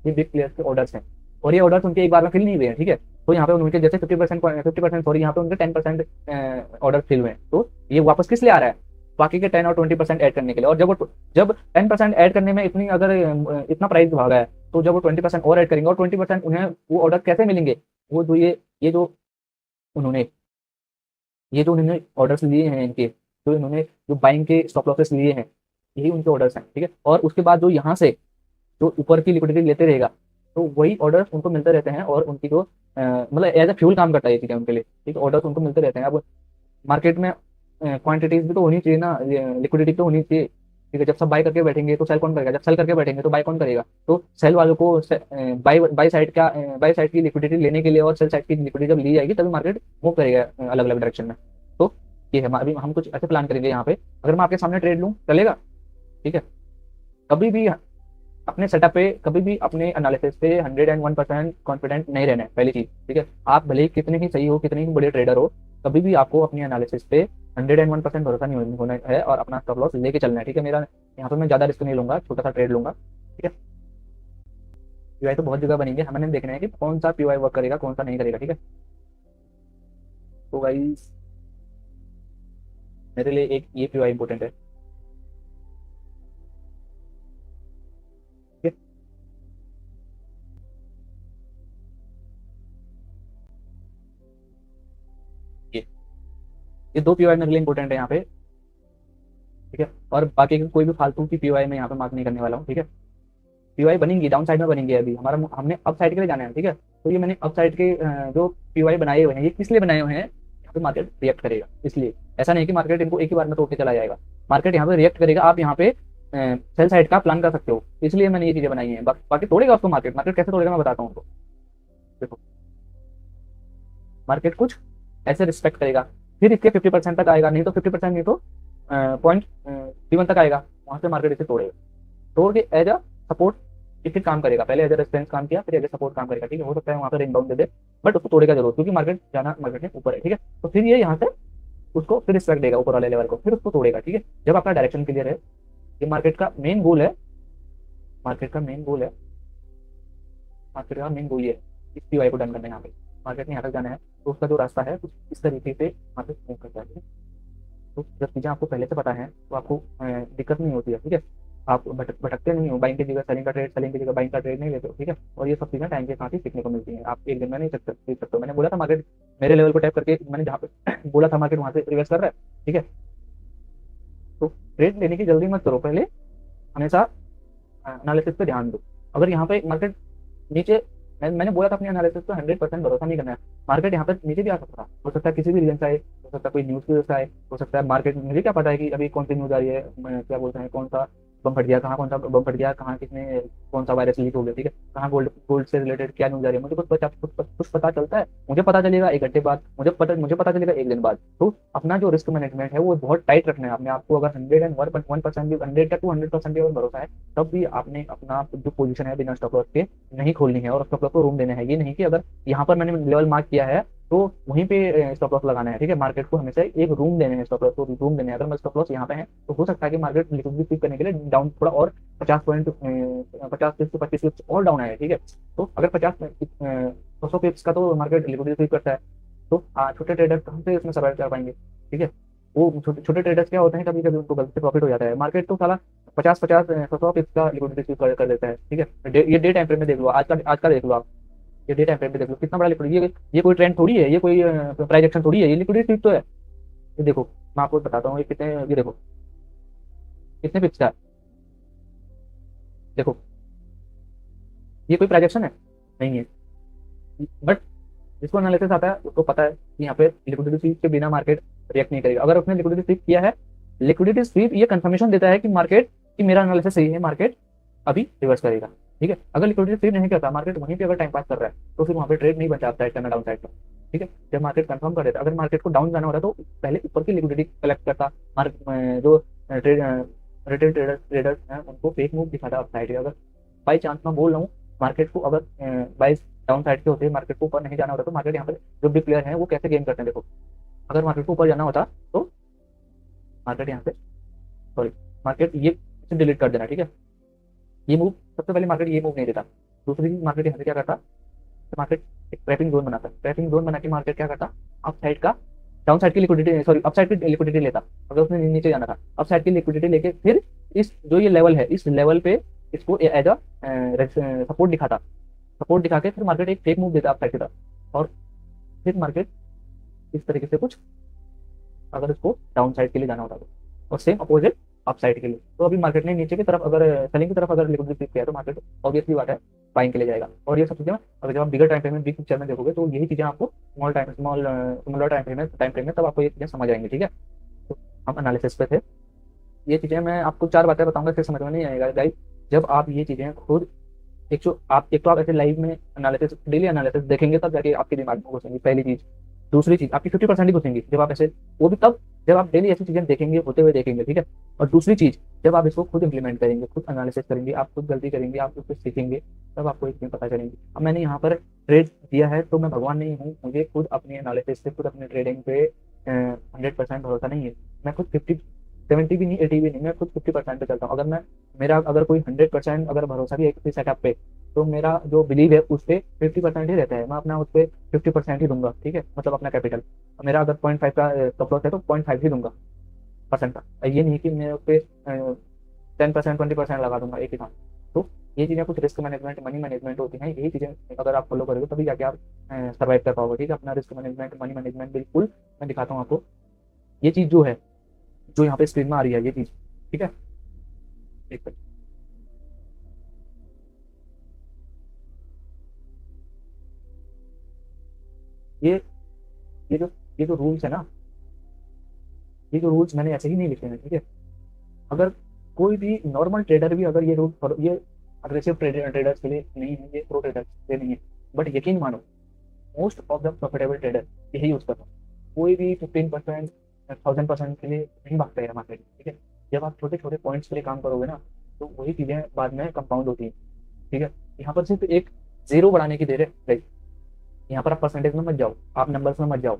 ये बिग प्लेयर्स के ऑर्डर्स हैं, और ये ऑर्डर्स उनके एक बार में फिल नहीं हुए हैं, ठीक है। तो यहाँ पे उनके जैसे 50% सॉरी, यहाँ पे उनके 10% ऑर्डर फिल हुए हैं, तो ये वापस किस लिए आ रहा है? बाकी के 10 और 20% ऐड करने के लिए। और जब 10% ऐड करने में इतनी अगर इतना प्राइस भागा है, तो जब वो 20% और ऐड करेंगे, और 20% उन्हें वो ऑर्डर कैसे मिलेंगे? वो जो ये जो उन्होंने ये जो उन्होंने ऑर्डर्स लिए हैं इनके, जो इन्होंने जो बाइंग के स्टॉप लॉसेस लिए हैं, यही उनके ऑर्डर्स हैं, ठीक है। और उसके बाद जो यहाँ से जो ऊपर की लिक्विडिटी लेते रहेगा, तो वही ऑर्डर्स उनको मिलते रहते हैं, और उनकी जो मतलब एज ए फ्यूल काम करता है ये चीज़ें उनके लिए, ठीक है। ऑर्डर्स उनको मिलते रहते हैं। अब मार्केट में क्वांटिटीज भी तो होनी चाहिए ना, लिक्विडिटी तो होनी चाहिए, ठीक है। जब सब बाय करके बैठेंगे तो सेल कौन करेगा? जब सेल करके बैठेंगे तो बाय कौन करेगा? तो सेल वालों को बाय साइड की लिक्विडिटी लेने के लिए और सेल साइड की लिक्विडिटी जब ली जाएगी, तभी मार्केट मूव करेगा अलग अलग डायरेक्शन में। तो ये है, अभी हम कुछ ऐसे प्लान करेंगे यहाँ पे। अगर मैं आपके सामने ट्रेड लूँ चलेगा, ठीक है। कभी भी अपने सेटअप पे, कभी भी अपने एनालिसिस पे 101% कॉन्फिडेंट नहीं रहना है, पहली चीज, ठीक है। आप भले ही कितने ही सही हो, कितने ही बड़े ट्रेडर हो, कभी भी आपको अपनी एनालिसिस पे 101% भरोसा नहीं होना है, और अपना स्टॉप लॉस लेके चलना है, ठीक है। मेरा यहाँ पे मैं ज्यादा रिस्क नहीं लूंगा, छोटा सा ट्रेड लूंगा, ठीक है। पीवाई तो बहुत जगह बनेंगे, हमें देखना है कि कौन सा पीवाई वर्क करेगा, कौन सा नहीं करेगा, ठीक है। तो गाइस मेरे लिए एक ये पीवाई इंपॉर्टेंट है, ठीक है। ये ये 2 पीवाई मेरे लिए इंपॉर्टेंट है यहाँ पे, ठीक है। और बाकी की कोई भी फालतू की पीवाई मैं यहाँ पे मार्क नहीं करने वाला हूँ, ठीक है। पीवाई बनेंगी, डाउन साइड में बनेंगी, अभी हमारा हमने अप साइड के लिए जाना है, ठीक है। तो ये मैंने अप साइड के जो पीवाई बनाए हुए हैं, ये किस लिए बनाए हुए हैं? यहाँ पे मार्केट रिएक्ट करेगा, इसलिए। ऐसा नहीं कि मार्केट इनको एक ही बार में तोड़ के चला जाएगा, मार्केट यहाँ पे रिएक्ट करेगा, आप यहाँ पे सेल साइड का प्लान कर सकते हो, इसलिए मैंने ये चीजें बनाई हैं। बाकी तोड़ेगा उसको मार्केट, मार्केट कैसे तोड़ेगा मैं बताता हूँ उनको। देखो मार्केट कुछ ऐसे रिस्पेक्ट करेगा, फिर इसके 50% तक आएगा, नहीं तो 50% नहीं तो 0.31 तक आएगा, वहां से मार्केट इसे तोड़ेगा, तोड़ के एज अ सपोर्ट फिर काम करेगा। पहले एज अ रेजिस्टेंस काम किया, फिर एज अ सपोर्ट काम करेगा, ठीक है। हो सकता है वहां पर range bound they they, but उसको तोड़ेगा जरूर, क्योंकि मार्केट जाना मार्केट के ऊपर है, ठीक है। तो फिर ये यहाँ से उसको फिर रिस्पेक्ट देगा ऊपर वाले लेवल को, फिर उसको तोड़ेगा, ठीक है। जब आपका डायरेक्शन क्लियर है, ये मार्केट का मेन गोल है, मार्केट का मेन गोल है, मार्केट का मेन गोल ये है, इस पीवाई को डन करना है यहाँ पे। मार्केट ने यहाँ तक जाना है, तो उसका जो रास्ता है कुछ इस तरीके से मार्केट मूव करता है, ठीक है। तो जब चीज़ें आपको पहले से पता है, तो आपको दिक्कत नहीं होती है, ठीक है। आप भटकते नहीं हो, बाइंग की जगह सेलिंग का ट्रेड, सेलिंग की जगह बाइंग का ट्रेड नहीं लेते हो, ठीक है। और ये सब चीज़ें टाइम के साथ ही सीखने को मिलती हैं, आप एक दिन में नहीं सीख सकते हो। मैंने बोला था मार्केट मेरे लेवल को टैप करके, मैंने जहाँ पे बोला था मार्केट वहाँ से रिवर्स कर रहा है, ठीक है। तो ट्रेड लेने की जल्दी मत करो, पहले हमेशा एनालिसिस पे ध्यान दो। अगर यहाँ पे मार्केट नीचे, मैंने बोला था अपनी एनालिसिस पे 100% भरोसा नहीं करना है, मार्केट यहाँ पे नीचे भी आ सकता है, हो सकता है किसी भी रीजन से आए, हो सकता है कोई न्यूज़ की वजह से आए, हो सकता है मार्केट, मुझे क्या पता है कि अभी कौन सी न्यूज़ आ रही है, क्या बोलते हैं, कौन सा बम फट गया, कहाँ कौन सा बम फट गया, कहाँ किसने, कौन सा वायरस लीक हो गया, ठीक है। कहाँ गोल्ड गोल्ड से रिलेटेड क्या न्यूज़ आ रही है, मुझे कुछ पता चलता है, मुझे पता चलेगा 1 घंटे बाद, मुझे पता चलेगा 1 दिन बाद। तो अपना जो रिस्क मैनेजमेंट है वो बहुत टाइट रखना है अपने आप को। अगर 101% भी, 100 भी भरोसा है, तब भी आपने अपना जो पोजीशन है बिना स्टॉप लॉस के नहीं खोलनी है, और स्टॉप लॉस को रूम देना है। ये नहीं कि अगर यहाँ पर मैंने लेवल मार्क किया है तो वहीं पे स्टॉप लॉस लगाना है, ठीक है। मार्केट को हमेशा एक रूम देने हैं, स्टॉप लॉस को रूम देने हैं। अगर मैं स्टॉप लॉस यहाँ पे है, तो हो सकता है कि मार्केट लिक्विडिटी स्वीप करने के लिए डाउन थोड़ा और 50 से 25 पिप्स और डाउन आए, ठीक है। तो अगर 100 पिप्स का तो मार्केट लिक्विडिटी स्वीप करता है, तो छोटे ट्रेडर कहाँ से इसमें सर्वाइव कर पाएंगे, ठीक है। वो छोटे ट्रेडर्स क्या होते हैं, कभी कभी उनको गलती से प्रॉफिट हो जाता है। मार्केट तो साला 50-50 100 पिप्स का लिक्विडिटी स्वीप कर देता है, ठीक है। ये डे टाइम फ्रेम में देख लो, आज का देख लो आप, ये डे टाइम फ्रेम पे देख लो कितना बड़ा लिक्विडिटी, ये कोई ट्रेंड थोड़ी है, ये कोई प्राइस एक्शन थोड़ी है, ये लिक्विडिटी स्वीप तो है। ये देखो मैं आपको बताता हूँ, ये कितने, ये देखो कितने पिप्स का है, देखो ये कोई प्राइस एक्शन है नहीं है, बट जिसको एनालिसिस आता है उसको पता है कि यहाँ पे लिक्विडिटी स्वीप के बिना मार्केट रिएक्ट नहीं करेगा। अगर उसने लिक्विडिटी स्वीप किया है, लिक्विडिटी स्वीप ये कंफर्मेशन देता है कि मार्केट की मेरा एनालिसिस सही है, मार्केट अभी रिवर्स करेगा। ठीक है, अगर लिक्विडिटी स्वीप नहीं करता, मार्केट वहीं पे अगर टाइम पास कर रहा है, तो फिर वहाँ पे ट्रेड नहीं बचा अपसाइड का ना डाउन साइड का। ठीक है, जब मार्केट कंफर्म कर देता, अगर मार्केट को डाउन जाना होता तो पहले ऊपर की लिक्विडिटी कलेक्ट करता। मार्केट जो ट्रेड रिटेल ट्रेडर्स हैं उनको फेक मूव दिखाता अपसाइड के। अगर बाई चांस मैं बोल रहा हूँ, मार्केट को अगर बाई डाउन साइड के होते, मार्केट को ऊपर नहीं जाना होता, तो मार्केट यहाँ पर जो बिग प्लेयर है वो कैसे गेम करते हैं देखो। अगर मार्केट को ऊपर जाना होता तो मार्केट यहाँ से, सॉरी, मार्केट ये डिलीट कर देना। ठीक है, ये मूव सबसे पहले मार्केट ये मूव नहीं देता। दूसरी चीज, मार्केट यहाँ से क्या करता, तो मार्केट एक ट्रैपिंग जोन बनाता है। ट्रैपिंग जोन बना के मार्केट क्या करता, अप साइड का डाउन साइड की लिक्विडिटी, सॉरी अप साइड की लिक्विडिटी लेता। अगर उसने नीचे जाना था, अप साइड की लिक्विडिटी लेके फिर इस जो ये लेवल है, इस लेवल पे इसको एज अ सपोर्ट दिखाता। सपोर्ट दिखा के फिर मार्केट एक फेक मूव देता अप साइड की तरफ, और फिर मार्केट इस तरीके से कुछ, अगर इसको डाउन साइड के लिए जाना होता तो, और सेम अपोजिट अप साइड के लिए। तो अभी मार्केट ने नीचे की तरफ अगर सेलिंग की तरफ अगर लिक्विडिटी किया तो मार्केट ऑब्वियसली बात है बाइंग के लिए जाएगा। और ये सब चीजें अगर जब आप बिगर टाइम फ्रेम में, बिग पिक्चर में देखोगे, तो यही चीजें आपको स्मॉलर टाइम फ्रेम में तब आपको ये चीजें समझ आएंगी। ठीक है, तो हम एनालिसिस पे थे, ये चीजें मैं आपको 4 बातें बताऊंगा, फिर समझ में नहीं आएगा गाइस। जब आप ये चीजें खुद एक तो आप ऐसे लाइव में एनालिसिस, डेली एनालिसिस देखेंगे, तब जाके आपके दिमाग में घुसेंगी पहली चीज। दूसरी चीज, आपकी 50% ही घुसेंगी जब आप ऐसे, वो भी तब जब आप डेली ऐसी चीजें देखेंगे, होते हुए देखेंगे। ठीक है, और दूसरी चीज, जब आप इसको खुद इंप्लीमेंट करेंगे, खुद एनालिसिस करेंगे, आप खुद गलती करेंगे, आप कुछ सीखेंगे, तब आपको एक चीज पता चलेंगी। अब मैंने यहाँ पर ट्रेड दिया है तो मैं भगवान नहीं हूँ, मुझे खुद अपनी एनालिसिस से, खुद अपने ट्रेडिंग पे 100% भरोसा नहीं है। मैं खुद 70 भी नहीं, 80 भी नहीं, मैं खुद 50% पे चलता हूँ। मेरा अगर कोई 100% अगर भरोसा भी है किसी सेटअप पे, तो मेरा जो बिलीव है उस पर 50% ही रहता है। मैं अपना उस पर 50% ही दूंगा। ठीक है, मतलब अपना कैपिटल, मेरा अगर 0.5 का स्टॉप लॉस है तो 0.5 ही दूंगा परसेंट का। ये नहीं कि मैं उस पर 10% 20% लगा दूंगा एक ही साथ। तो ये चीज़ें कुछ रिस्क मैनेजमेंट, मनी मैनेजमेंट होती हैं। यही चीज़ें अगर आप फॉलो करोगे तभी जाके आप सर्वाइव कर पाओगे। ठीक है, अपना रिस्क मैनेजमेंट, मनी मैनेजमेंट बिल्कुल मैं दिखाता हूँ आपको। ये चीज़ जो है, जो यहाँ पे स्क्रीन में आ रही है, ये चीज़, ठीक है, एक मिनट। ये ये जो ये जो रूल्स है ना, ये जो रूल्स मैंने ऐसे ही नहीं लिखे हैं। ठीक है, अगर कोई भी नॉर्मल ट्रेडर भी अगर ये रूल, ये अग्रेसिव ट्रेडर्स के लिए नहीं है, ये प्रो ट्रेडर्स के लिए नहीं है, बट यकीन मानो most of the profitable trader यही यूज करता है। कोई भी 15% 1000% के लिए नहीं भागता है मार्केट। ठीक है, जब आप छोटे छोटे पॉइंट्स के लिए काम करोगे ना, तो वही चीजें बाद में कंपाउंड होती हैं। ठीक है, यहाँ पर सिर्फ एक जीरो बढ़ाने की देर है गाइस। यहाँ पर आप परसेंटेज में मत जाओ, आप नंबर्स में मत जाओ।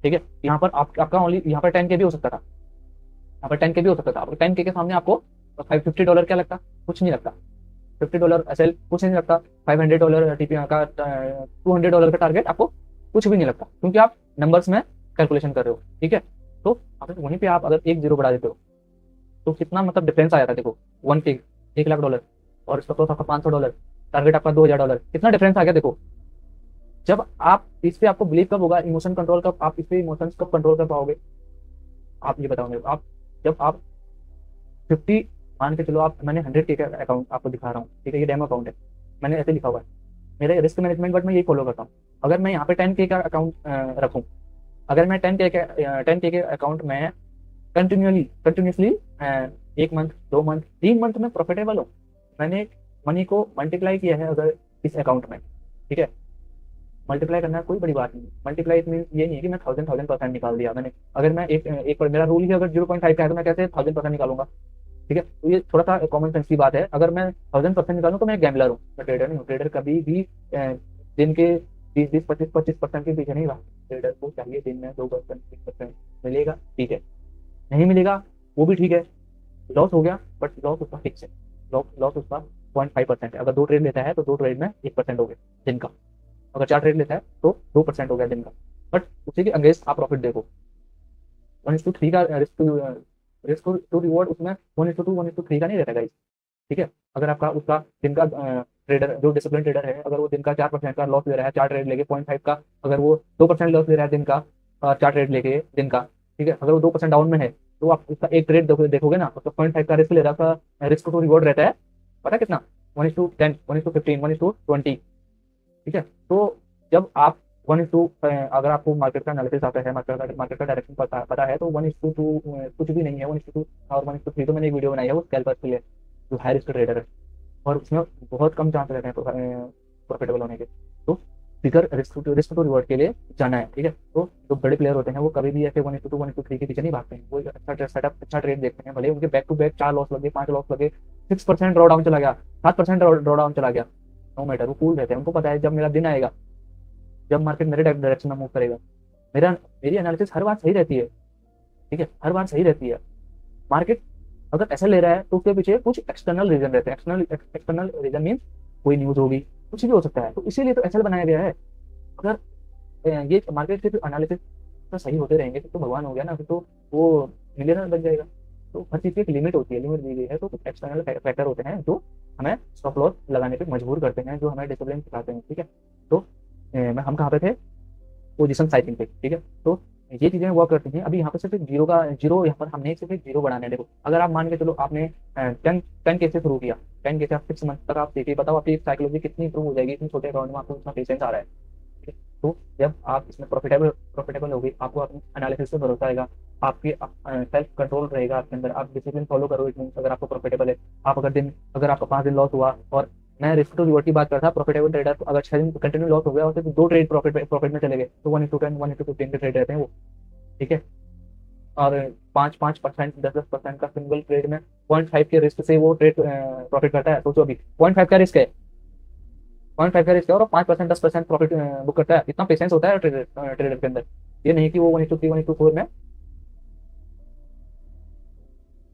ठीक है, यहाँ पर आपका ओनली, यहाँ पर 10K भी हो सकता था, यहाँ पर 10K भी हो सकता था। 10K के सामने आपको $50 क्या लगता, कुछ नहीं लगता। $50 एसएल कुछ नहीं लगता। $500 टीपी का, $200 का टारगेट आपको कुछ भी नहीं लगता, क्योंकि आप नंबर्स में कैलकुलेशन कर रहे हो। ठीक है, तो अगर वहीं पे आप अगर एक जीरो बढ़ा देते हो तो कितना मतलब डिफरेंस आ जाता है। देखो 1K, $1,00,000, और इसका तो आपका $500, टारगेट आपका $2,000, कितना डिफरेंस आ गया। देखो, जब आप इस पे, आपको बिलीव कब होगा, इमोशन कंट्रोल कब, आप इस पे इमोशंस कब कंट्रोल कर पाओगे, आप ये बताओ मेरे को। आप जब आप 50 मान के चलो, आप, मैंने 100K का अकाउंट आपको दिखा रहा हूँ। ठीक है, ये डेमो अकाउंट है, मैंने ऐसे लिखा हुआ है, मेरे रिस्क मैनेजमेंट, बट मैं यही फॉलो करता हूँ। अगर मैं यहाँ पे 10K का अकाउंट रखूँ, अगर मैं 10K के अकाउंट में कंटिन्यूसली 1 मंथ, 2 मंथ, 3 मंथ में प्रॉफिटेबल हो, मैंने मनी को मल्टीप्लाई किया है अगर इस अकाउंट में। ठीक है, मल्टीप्लाई करना कोई बड़ी बात नहीं। मल्टीप्लाई मीन ये नहीं है कि मैं 1000% निकाल दिया मैंने। अगर मैं एक पर मेरा रूल ही अगर 0.5 का है तो मैं कैसे 1000% निकालूंगा। ठीक है, तो ये थोड़ा सा कॉमन सेंस की बात है। अगर मैं 1000% निकालूं तो मैं गैम्बलर हूँ, मैं ट्रेडर नहीं हूँ। ट्रेडर कभी भी दिन के 20-25% के पीछे नहीं रहा। ट्रेडर को चाहिए दिन में 2%, 3% मिलेगा, ठीक है, नहीं मिलेगा वो भी ठीक है। लॉस हो गया, बट लॉस उसका फिक्स है, लॉस उसका 0.5% है। अगर 2 ट्रेड लेता है तो 2 ट्रेड में 1% हो गया दिन का। अगर 4 ट्रेड लेता है तो 2% हो गया दिन का। बट उसी के अगेंस्ट आप प्रॉफिट देखो, 1:3 का रिस्क टू रिवॉर्ड, उसमें 1:2 1:3 का नहीं रहता गाइस। ठीक है, अगर आपका उसका दिन का ट्रेडर, जो डिसिप्लिन ट्रेडर है, अगर वो दिन का 4% का लॉस ले रहा है, 4 ट्रेड लेके 0.5 का, अगर वो 2% लॉस ले रहा है दिन का, 4 ट्रेड लेके दिन का, ठीक है, अगर वो 2% डाउन में है, तो आप उसका एक ट्रेड देखोगे ना, उसका 0.5 का रिस्क ले रहा था, रिस्क टू रिवॉर्ड रहता है पता है कितना, 1:10, 1:15, 1:20। ठीक है, तो जब आप 1:2, अगर आपको मार्केट का एनालिसिस आता है, मार्केट का डायरेक्शन पता है, तो 1:2 कुछ भी नहीं है। 1:2 और 1:3 तो मैंने एक वीडियो बनाई है वो स्कैल्पर्स के लिए, जो हाई रिस्क ट्रेडर है, और उसमें बहुत कम चांस रहते हैं प्रॉफिटेबल होने के। तो फिगर रिस्क टू रिवॉर्ड के लिए जाना है, ठीक है। तो जो बड़े प्लेयर होते हैं वो कभी भी ऐसे 1:2 1:3 के पीछे नहीं भागते हैं। वो एक अच्छा सेटअप, अच्छा ट्रेड देखते हैं, भले उनके बैक टू बैक 4 लॉस लगे, 5 लॉस लगे, 6% ड्रॉ डाउन चला गया, 7% ड्रॉ डाउन चला गया, नो मैटर, वो कूल रहते हैं। उनको पता है जब मेरा दिन आएगा, जब मार्केट मेरे डायरेक्शन में मूव करेगा, मेरा मेरी एनालिसिस हर बार सही रहती है, ठीक है, हर बार सही रहती है। मार्केट अगर ऐसा ले रहा है तो उसके पीछे कुछ एक्सटर्नल रीजन रहते हैं। एक्सटर्नल रीजन मीन कोई न्यूज होगी, कुछ भी हो सकता है। तो इसीलिए तो एसएल बनाया गया है। अगर ये मार्केट के एनालिसिस तो सही होते रहेंगे तो भगवान हो गया ना, फिर तो वो मिलियनर बन जाएगा। तो हर चीज़ की एक लिमिट होती है, लिमिट दी गई है। तो कुछ एक्सटर्नल फैक्टर होते हैं जो हमें स्टॉप लॉस लगाने पे मजबूर करते हैं, जो हमें डिसिप्लिन सिखाते हैं, ठीक है। तो हम कहाँ पे थे, पोजीशन साइजिंग पे, ठीक है। तो ये चीजें वर्क करती हैं। अभी यहाँ पर सिर्फ एक जीरो यहाँ पर हमने सिर्फ एक जीरो बनाना है। देखो, अगर आप मान के चलो आपने 10 के से शुरू किया, 10 के से आप 6 मंथ तक आप देखिए, बताओ आपकी साइकोलॉजी कितनी इंप्रूव हो जाएगी। इतनी छोटे अकाउंट में आपको इतना पेशेंस आ रहा है, ठीक है। तो जब आप इसमें प्रॉफिटेबल होगी, आपको अपने एनालिसिस पे भरोसा आएगा, आपकी सेल्फ कंट्रोल रहेगा आपके अंदर, आप डिसिप्लिन फॉलो करो। इट मीन अगर आपको प्रॉफिटेबल है, आप अगर आपका 5 दिन लॉस हुआ, और मैं रिस्क टू रिवॉर्ड की बात करता, प्रॉफिटेबल ट्रेडर को अगर 6 दिन कंटिन्यू लॉस हो गया और सिर्फ 2 ट्रेड प्रॉफिट में चले गए, तो 1:10 1:15 के ट्रेड रहते हैं वो, ठीक है। और 5% 10% का सिंगल ट्रेड में 0.5 के रिस्क से वो ट्रेड प्रॉफिट करता है। सोचो, अभी 0.5 का रिस्क है, 0.5 का रिस्क है, और 5% 10% प्रॉफिट बुक करता है। इतना पेशेंस होता है ट्रेडर के अंदर। ये नहीं कि वो 1:3 1:4 में,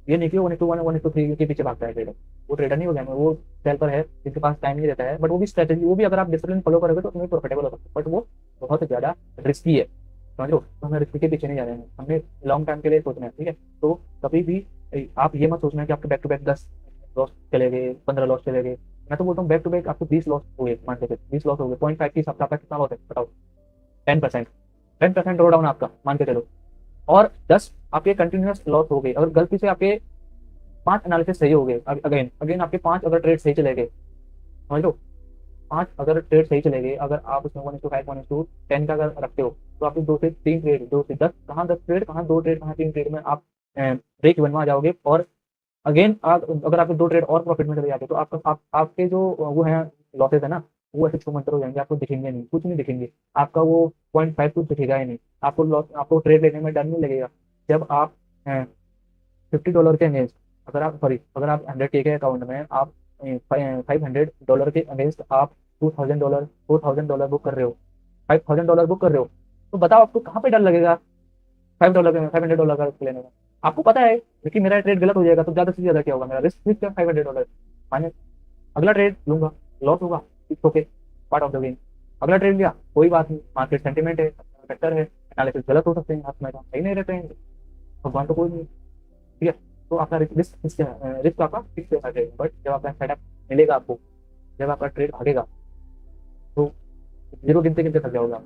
ये नहीं कि वो 1:1 1:3 के पीछे भागता है ट्रेडर। वो ट्रेडर नहीं हो गया, वो सेल पर है जिसके पास टाइम नहीं रहता है। बट वो भी स्ट्रेटेजी, वो भी अगर आप डिसिप्लिन फॉलो करोगे तो उसमें प्रॉफिटेबल हो सकते हैं। बट वो बहुत ज्यादा रिस्की है, समझ लो। तो हमें रिस्क के पीछे नहीं जा रहे हैं, हमने लॉन्ग टाइम के लिए सोचना है, ठीक है। तो कभी भी आप ये मत सोचना कि आपके बैक टू बैक 10 लॉस चले गए, 15 लॉस चले गए। मैं तो बोलता हूँ बैक टू बैक आपको 20 लॉस हुए, मान के 20 लॉस हो गए, 0.5 की सप्ताह का कितना लॉस है बताओ, 10%, 10% ड्रॉ डाउन आपका, मान के चलो। और 10 आपके कंटिन्यूस लॉस हो गए। अगर गलती से आपके 5 एनालिसिस सही हो गए, अगेन अगेन आपके 5 अगर ट्रेड सही चले गए, समझ लो, 5 अगर ट्रेड सही चले गए, अगर आप उसमें 1:5 1:10 का अगर रखते हो, तो आपके 2 से 3 ट्रेड, 2 से 10, कहाँ 10 ट्रेड, कहाँ 2 ट्रेड, कहाँ 3 ट्रेड में आप ब्रेक इवन में आ जाओगे। और अगेन आप अगर आपके 2 ट्रेड और प्रॉफिट में चले जाते, तो आपके जो वो है लॉसेस है ना, वो ऐसे छूमंतर हो जाएंगे, आपको दिखेंगे नहीं, कुछ नहीं दिखेंगे। आपका वो 0.5 कुछ दिखेगा ही नहीं। आपको लॉस, आपको ट्रेड लेने में डर नहीं लगेगा। जब आप $50 के अगेंस्ट, अगर आप 100K के अकाउंट में आप $500 के अगेंस्ट आप $2000 $4000 बुक कर रहे हो, $5000 बुक कर रहे हो, तो बताओ आपको कहाँ पे डर लगेगा $500 का रिस्क लेने में। आपको पता है कि मेरा ट्रेड गलत हो जाएगा, तो ज्यादा से ज्यादा क्या होगा, मेरा रिस्क फिक्स है $500, माने अगला ट्रेड लूंगा, लॉस होगा, it's okay, part of the game. अगला ट्रेड लिया, कोई बात नहीं, मार्केट सेंटीमेंट है, फैक्टर है, एनालिसिस गलत हो सकते हैं, हाथ में सही नहीं रहते हैं, भगवान तो कोई नहीं, ठीक है। तो आपका रिस्क आपका फिक्स रहना चाहिए। बट जब आपका सेटअप मिलेगा आपको, जब आपका ट्रेड भागेगा, तो जीरो गिनते गिनते थक जाओगे आप,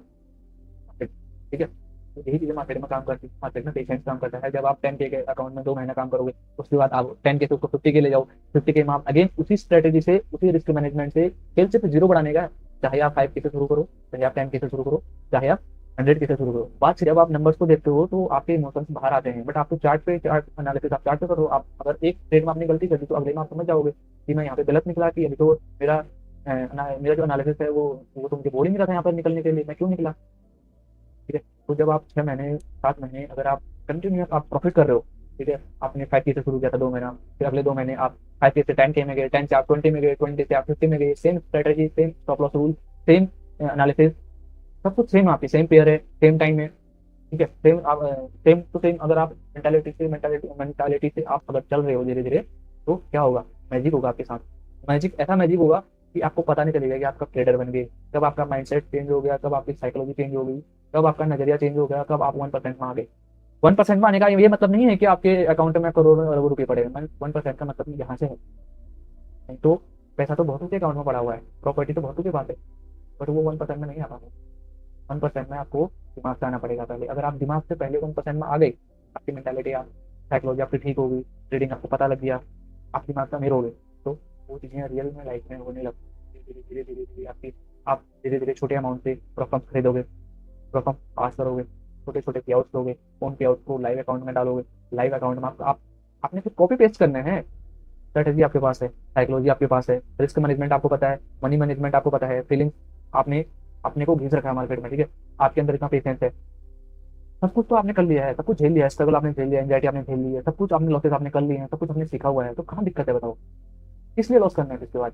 ठीक है। तो यही चीजें मार्केट में काम करती है। मार्केट में पेशेंस काम करता है। जब आप 10K के अकाउंट में 2 महीना काम करोगे, उसके बाद आप 10K से उसको 50K ले जाओ, 50K में आप अगेन उसी स्ट्रेटेजी से, उसी रिस्क मैनेजमेंट से फिर सिर्फ जीरो बढ़ाने का। चाहे आप 5K से शुरू करो, चाहे आप 10K से शुरू करो, चाहे आप 100K से शुरू करो। बात जब आप नंबर्स को देखते हो तो आपके इमोशंस बाहर आते हैं। बट आपको चार्ट एनालिसिस, आप चार्ट पे करो। आप अगर एक ट्रेड में आपने गलती कर दी, तो अगले में आप समझ जाओगे कि मैं यहाँ पे गलत निकला, कि अभी तो मेरा जो एनालिसिस है वो तो मुझे बोल ही नहीं रहा था यहाँ पर निकलने के लिए, मैं क्यों निकला, ठीक है। तो जब आप 6 महीने 7 महीने अगर आप कंटिन्यूस आप प्रॉफिट कर रहे हो, ठीक है, आपने 5K से शुरू किया था 2 महीना, फिर अगले 2 महीने आप 5K से 10K में गए, 10 से आप 20 में गए, 20 से आप 50 में गए, same strategy, same stop loss rule, same analysis, सब कुछ सेम, आपकी सेम पेयर है, सेम टाइम है, ठीक है। सेम टू सेम अगर आप मेंटालिटी से आप अगर चल रहे हो धीरे धीरे, तो क्या होगा, मैजिक होगा आपके साथ। ऐसा मैजिक होगा कि आपको पता नहीं चलेगा कि आप कब ट्रेडर बन गए, कब आपका माइंडसेट चेंज हो गया, कब आपकी साइकोलॉजी चेंज हो गई, कब आपका नजरिया चेंज हो गया, कब आप 1% में आ गए। 1% में आने का ये मतलब नहीं है कि आपके अकाउंट में करोड़ों अरबों रुपये पड़े हैं। 1% का मतलब यहाँ से है। नहीं तो पैसा तो बहुत के अकाउंट में पड़ा हुआ है, प्रॉपर्टी तो बहुत के पास है, बट वो 1% में नहीं आ पाता। 1% में आपको दिमाग से आना पड़ेगा पहले। अगर आप दिमाग से पहले 1% में आ गए, आपकी मेंटालिटी, आप साइकोलॉजी आपकी ठीक होगी, ट्रेडिंग आपको पता लग गया, आप दिमाग का अमीर हो गए, तो वो चीज़ें रियल में लाइफ में होने लगती। धीरे धीरे धीरे धीरे धीरे आपकी, आप धीरे धीरे छोटे अमाउंट से प्रॉफिट खरीदोगे, रकम पास करोगे, छोटे छोटे पे आउट्स लोगे, उन पे आउट को लाइव अकाउंट में डालोगे। लाइव अकाउंट में आप आपने फिर कॉपी पेस्ट करने हैं। स्ट्रेटेजी आपके पास है, साइकोलॉजी आपके पास है, रिस्क मैनेजमेंट आपको पता है, मनी मैनेजमेंट आपको पता है, फीलिंग्स आपने अपने को घिस रखा है मार्केट में, ठीक है। आपके अंदर इतना पेशेंस है, सब कुछ तो आपने कर लिया है, सब कुछ झेल लिया है, स्ट्रगल आपने झेल लिया, एंजाइटी आपने झेल ली है, सब कुछ आपने लॉसेस आपने कर लिए हैं, सब कुछ आपने सीखा हुआ है, तो कहाँ दिक्कत है बताओ? किस लिए लॉस करना है इसके बाद?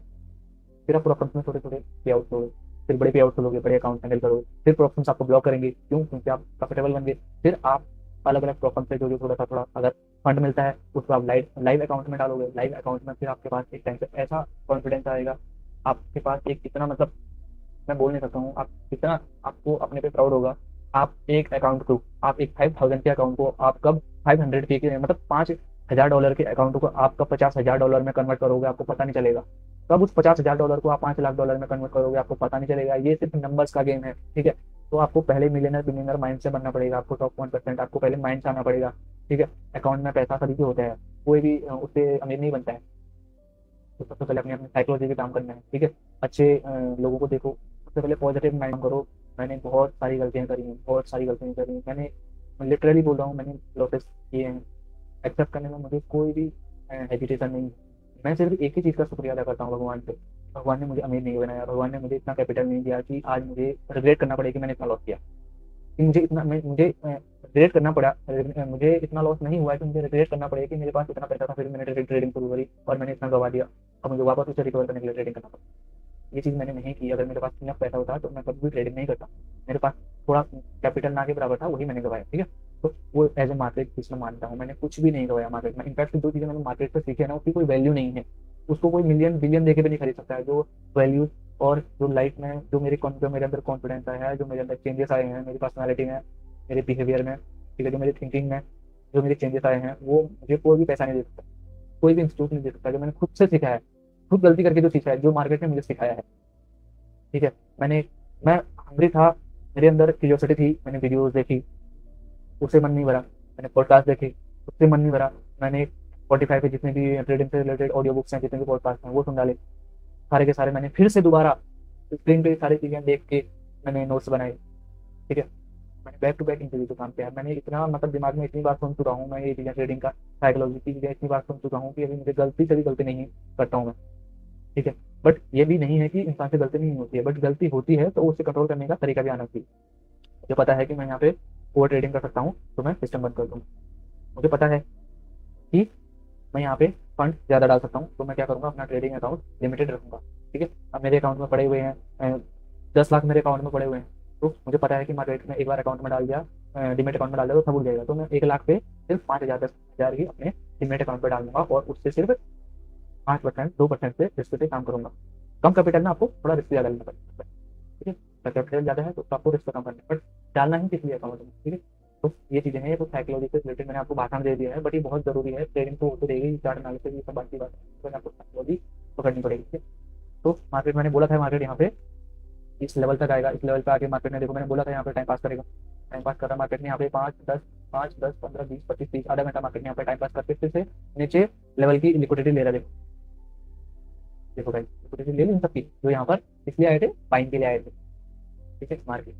फिर आप प्रॉफिट में छोटे छोटे पे आउट लोगे, फिर बड़े पे आउट लोगे, बड़े अकाउंट हैंडल करोगे, फिर प्रॉफिट्स आपको ब्लॉक करेंगे, क्यों? क्योंकि आप प्रॉफिटेबल बन गए। फिर आप अलग अलग प्रॉफिट से जो जो थोड़ा सा थोड़ा अगर फंड मिलता है उसको आप लाइव अकाउंट में डालोगे। लाइव अकाउंट में फिर आपके पास एक टाइम से ऐसा कॉन्फिडेंस आएगा, आपके पास एक इतना मतलब मैं बोल नहीं सकता हूँ, आप कितना आपको अपने पे प्राउड होगा। आप एक अकाउंट को, आप एक 5,000 के अकाउंट को आप कब 500 के मतलब $5,000 के अकाउंट को आप कब $50,000 में कन्वर्ट करोगे आपको पता नहीं चलेगा। कब उस $50,000 को आप $5,00,000 में कन्वर्ट करोगे आपको पता नहीं चलेगा। ये सिर्फ नंबर्स का गेम है, ठीक है। तो आपको पहले मिलियनर बिलियनर माइंड से बनना पड़ेगा, आपको टॉप 1% आपको पहले माइंड से आना पड़ेगा, ठीक है। अकाउंट में पैसा सभी को होता है, कोई भी उससे अमीर नहीं बनता है। तो सबसे पहले अपनी अपनी साइकोलॉजी पे काम करना है, ठीक है। अच्छे लोगों को देखो, सबसे पहले पॉजिटिव माइंड करो। मैंने बहुत सारी गलतियां करी हैं, बहुत सारी गलतियां करी हैं मैंने, लिटरली बोल रहा हूँ, मैंने लॉसेस किए हैं। एक्सेप्ट करने में मुझे कोई भी हेजिटेशन नहीं है। मैं सिर्फ एक ही चीज़ का शुक्रिया अदा करता हूँ भगवान से। भगवान ने मुझे अमीर नहीं बनाया, भगवान ने मुझे इतना कैपिटल नहीं दिया कि आज मुझे रिग्रेट करना पड़े कि मैंने इतना लॉस किया, कि मुझे इतना मुझे रिग्रेट करना पड़ा। मुझे इतना लॉस नहीं हुआ है कि मुझे रिग्रेट करना पड़े कि मेरे पास इतना पैसा था, फिर मैंने ट्रेडिंग शुरू करी और मैंने इतना गवा दिया, अब मुझे वापस उसे रिकवर करने के लिए ट्रेडिंग करना पड़ा। ये चीज़ मैंने नहीं की। अगर मेरे पास इतना पैसा होता तो मैं कभी भी ट्रेडिंग नहीं करता। मेरे पास थोड़ा कैपिटल ना के बराबर था, वही मैंने गवाया, ठीक है। तो वो एज ए मार्केट चीज में मानता हूँ, मैंने कुछ भी नहीं गवाया मार्केट में। इनफैक्ट जो चीज़ें मैंने मार्केट से सीखी है ना, उसकी कोई वैल्यू नहीं है, उसको कोई मिलियन बिलियन देके भी नहीं खरीद सकता है। जो वैल्यूज और जो लाइफ में जो मेरे अंदर कॉन्फिडेंस आया है, जो मेरे अंदर चेंजेस आए हैं मेरी पर्सनैलिटी में, मेरे बिहेवियर में, ठीक है, जो मेरी थिंकिंग में जो मेरे चेंजेस आए हैं, वो मुझे कोई भी पैसा नहीं दे सकता, कोई भी इंस्टीट्यूट नहीं दे सकता। जो मैंने खुद से सीखा है, खुद गलती करके जो सीखा है, जो मार्केट ने मुझे सिखाया है, ठीक है। मैं हंग्री था, मेरे अंदर क्यूरियोसिटी थी, मैंने वीडियोस देखी, उससे मन नहीं भरा। मैंने पॉडकास्ट देखे, उससे मन नहीं भरा। मैंने 45 पे जितने भी ट्रेडिंग से रिलेटेड ऑडियो बुक्स हैं, जितने भी पॉडकास्ट हैं, वो सुन डाले सारे के सारे। मैंने फिर से दोबारा स्क्रीन पे सारी चीज़ें देख के मैंने नोट्स बनाए, ठीक है। मैंने बैक टू बैक इन चीज़ों को काम किया। मैंने इतना मतलब दिमाग में इतनी बार सुन चुका हूँ मैं ये चीज़ें, ट्रेडिंग का साइकोलॉजी की चीज़ें इतनी बार सुन चुका हूँ कि अभी मुझे गलती से भी गलती नहीं करता हूँ मैं, ठीक है। बट ये भी नहीं है कि इंसान से गलती नहीं होती है, बट गलती होती है तो उसे कंट्रोल करने का तरीका भी आना चाहिए। मुझे पता है कि मैं यहाँ पे ओवर ट्रेडिंग कर सकता हूँ, तो मैं सिस्टम बंद कर दूँ। मुझे पता है कि मैं यहाँ पे फंड ज़्यादा डाल सकता हूँ, तो मैं क्या करूँगा, अपना ट्रेडिंग अकाउंट लिमिटेड रखूँगा, ठीक है। अब मेरे अकाउंट में पड़े हुए हैं 10 लाख मेरे अकाउंट में पड़े हुए हैं, तो मुझे पता है कि मार्केट में एक बार अकाउंट में डाल दिया, डिमेट अकाउंट में डाल दिया तो सब उड़ जाएगा। तो मैं 1 लाख पे सिर्फ 5,000 10,000 ही अपने डिमेट अकाउंट पर डाल दूंगा और उससे सिर्फ 5% 2% से रिस्क पे काम करूंगा। कम कैपिटल में आपको थोड़ा रिस्क ज़्यादा लेना पड़ेगा, ठीक है। अगर कैपिटल ज़्यादा है तो आपको रिस्क कम करना है, बट डालना ही किस लिए अकाउंट में, ठीक है। तो ये चीज़ें हैं, ये तो साइकोलॉजी से रिलेटेड मैंने आपको भाषण दे दिया है, बट ये बहुत जरूरी है। ट्रेडिंग तो होती रहेगी, चार्ट एनालिसिस ये सब बात की बात है, तो आपको साइकोलॉजी पकड़नी पड़ेगी, ठीक है। तो मार्केट मैंने बोला था, मार्केट यहाँ पे इस लेवल तक आएगा, इस लेवल पे आके मार्केट ने देखो, मैंने बोला था यहाँ पे टाइम पास करेगा। टाइम पास कर रहा मार्केट ने यहाँ पे 5, 10, 15, 20, 25, 30 आधा घंटा मार्केट ने यहाँ पे टाइम पास करके फिर से नीचे लेवल की लिक्विडिटी ले रहा है। देखो भाई, लिक्विडिटी ले ली इन सबकी, जो यहाँ पर इसलिए आए थे, बाइंग के लिए आए थे, ठीक है। मार्केट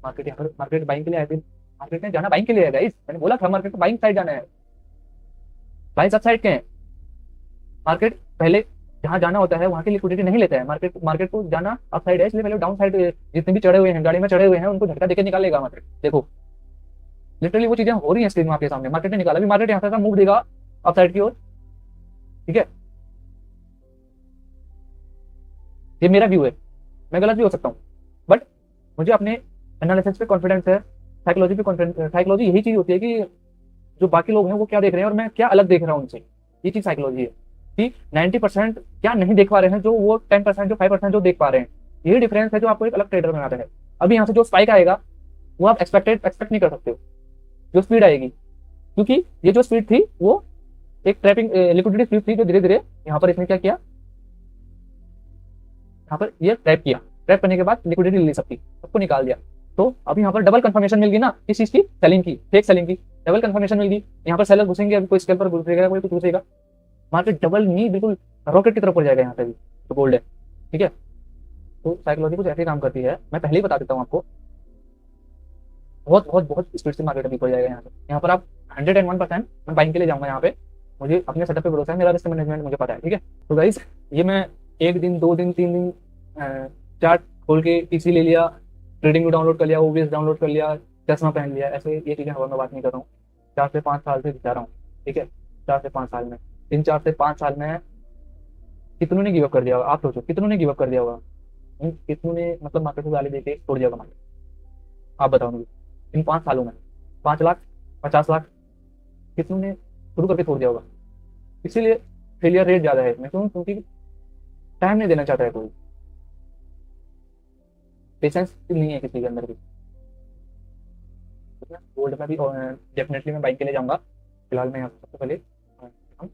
मार्केट यहाँ पर मार्केट बाइंग के लिए आए थे। मार्केट ने जाना बाइंग के लिए है गाइस, मैंने बोला था मार्केट को बाइंग साइड जाना है। भाई सब साइड के हैं। मार्केट पहले जहाँ जाना होता है वहाँ की लिक्विडिटी नहीं लेता है। मार्केट को जाना अप साइड है, इसलिए पहले डाउन साइड जितने भी चढ़े हुए हैं, गाड़ी में चढ़े हुए हैं, उनको झटका देकर निकालेगा मार्केट। देखो लिटरली वो चीजें हो रही है स्क्रीन में आपके सामने। मार्केट ने निकाला, अभी मार्केट यहाँ से मूव देगा अप साइड की ओर, ठीक है। ये मेरा व्यू है, मैं गलत भी हो सकता हूँ, बट मुझे अपने एनालिसिस पे कॉन्फिडेंस है, साइकोलॉजी पे कॉन्फिडेंस। साइकोलॉजी यही चीज होती है कि जो बाकी लोग हैं वो क्या देख रहे हैं और मैं क्या अलग देख रहा हूँ उनसे, ये चीज साइकोलॉजी है। कि 90% क्या नहीं देख पा रहे हैं, जो वो 10% जो 5% जो देख पा रहे हैं, यही डिफरेंस है जो आपको एक अलग ट्रेडर बनाता है। अभी यहाँ से जो स्पाइक आएगा वो आप एक्सपेक्ट नहीं कर सकते हो, जो स्पीड आएगी, क्योंकि ये जो स्पीड थी वो एक ट्रैपिंग लिक्विडिटी स्पीड थी, जो धीरे धीरे यहाँ पर इसने क्या किया, यहाँ पर ये ट्रैप किया, ट्रैप करने के बाद लिक्विडिटी ले सकती, सबको निकाल दिया। तो अभी यहाँ पर डबल कंफर्मेशन मिल गई ना इस चीज की, सेलिंग की, फेक सेलिंग की डबल कंफर्मेशन मिल गई। यहाँ पर सेलर घुसेंगे, अभी कोई स्केल पर घुसेगा, कोई कुछ घुसेगा, मार्केट डबल नहीं बिल्कुल रॉकेट की तरफ ऊपर जाएगा यहाँ पे भी, तो गोल्ड है, ठीक है। तो साइकोलॉजी कुछ ऐसे काम करती है, मैं पहले ही बता देता हूँ आपको। बहुत बहुत बहुत स्पीड से मार्केट वीक हो जाएगा यहाँ पे। यहाँ पर आप 101% मैं बाइंग के लिए जाऊंगा। यहाँ पे मुझे अपने सेटअप पे भरोसा है, मेरा रिस्क मैनेजमेंट मुझे पता है, ठीक है। तो गाइस ये मैं 1 दिन 2 दिन 3 दिन चार्ट खोल के पीसी ले लिया, ट्रेडिंग भी डाउनलोड कर लिया, ओबीएस डाउनलोड कर लिया, चश्मा पहन लिया, ऐसे ये चीजें हवा में बात नहीं कर रहा हूँ। 4 से 5 साल से बिता रहा हूँ, ठीक है। 4 से 5 साल में, इन 4 से 5 साल में कितनों ने गिव अप कर दिया होगा? आप सोचो कितनों ने गिव अप कर दिया होगा? कितनों ने मतलब मार्केट को गाली देके छोड़ दिया होगा मार्केट? आप बताओ मुझे, इन 5 सालों में 5 लाख 50 लाख कितनों ने शुरू करके छोड़ दिया होगा? इसीलिए फेलियर रेट ज्यादा है इसमें। क्यों? क्योंकि टाइम नहीं देना चाहता है कोई, पेशेंस नहीं है किसी के अंदर भी। गोल्ड में भी डेफिनेटली मैं बाइक के लिए जाऊंगा। फिलहाल मैं यहाँ पे सबसे पहले हम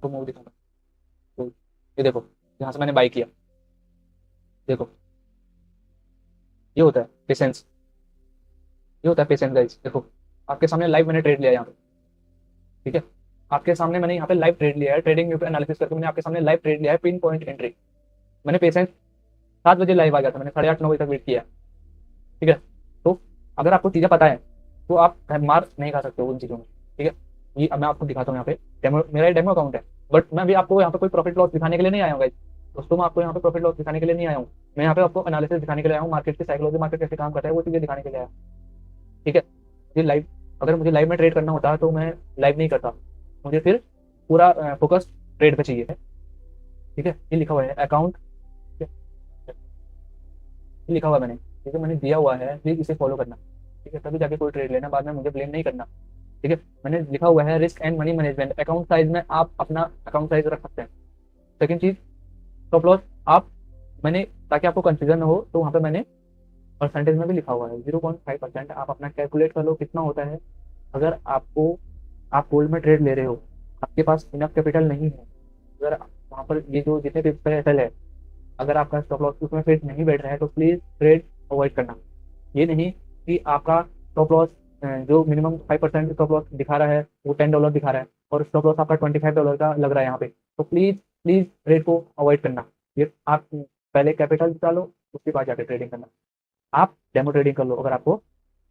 तो मूव दिखाऊंगा। तो ये देखो, यहाँ से मैंने बाई किया, देखो ये होता है पेशेंस, ये होता है पेशेंस गाइस। देखो आपके सामने लाइव मैंने ट्रेड लिया यहाँ पे, ठीक है। आपके सामने मैंने यहाँ पे लाइव ट्रेड लिया है, ट्रेडिंग व्यू पे एनालिसिस करके मैंने आपके सामने लाइव ट्रेड लिया है, पिन पॉइंट एंट्री। मैंने पेशेंस 7 बजे लाइव आ गया था, मैंने 8:30 9 बजे तक वेट किया, ठीक है। तो अगर आपको चीजें पता है तो आप मार नहीं खा सकते हो उन चीजों में, ठीक है। ये अब मैं आपको दिखाता हूँ यहाँ पे डेमो, मेरा डेमो अकाउंट है, बट मैं भी आपको यहाँ पे कोई प्रॉफिट लॉस दिखाने के लिए नहीं आया हूँ गाइस। दोस्तों मैं आपको यहाँ पे प्रॉफिट लॉस दिखाने के लिए नहीं आया हूँ, मैं यहाँ पे आपको एनालिसिस दिखाने के लिए आया हूँ, मार्केट की साइकोलॉजी, मार्केट कैसे काम करता है वो चीजें दिखाने के लिए आया, ठीक है। मुझे लाइव, अगर मुझे लाइव में ट्रेड करना होता तो मैं लाइव नहीं करता, मुझे फिर पूरा फोकस ट्रेड पे चाहिए, ठीक है। ये लिखा हुआ है अकाउंट, ये लिखा हुआ है मैंने, ये जो मैंने दिया हुआ है प्लीज इसे फॉलो करना, ठीक है। तभी जाके कोई ट्रेड लेना, बाद में मुझे ब्लेम नहीं करना, ठीक है। मैंने लिखा हुआ है risk and money management, account size में आप अपना अकाउंट साइज रख सकते हैं। सेकंड चीज स्टॉप लॉस, आप मैंने ताकि आपको कंफ्यूजन ना हो तो वहाँ पे मैंने परसेंटेज में भी लिखा हुआ है 0.5%, आप अपना कैलकुलेट कर लो कितना होता है। अगर आपको, आप गोल्ड में ट्रेड ले रहे हो, आपके पास इनफ कैपिटल नहीं है, अगर वहाँ पर ये जो जितने भी पैसा है, अगर आपका स्टॉप लॉस उसमें फिट नहीं बैठ रहा है तो प्लीज ट्रेड अवॉइड करना। ये नहीं कि आपका स्टॉप लॉस जो मिनिमम 5% स्टॉप लॉस दिखा रहा है वो $10 दिखा रहा है और स्टॉप लॉस आपका $25 का लग रहा है यहाँ पे, तो प्लीज प्लीज ट्रेड को अवॉइड करना। ये आप पहले कैपिटल डालो, उसके बाद जाकर ट्रेडिंग करना। आप डेमो ट्रेडिंग कर लो, अगर आपको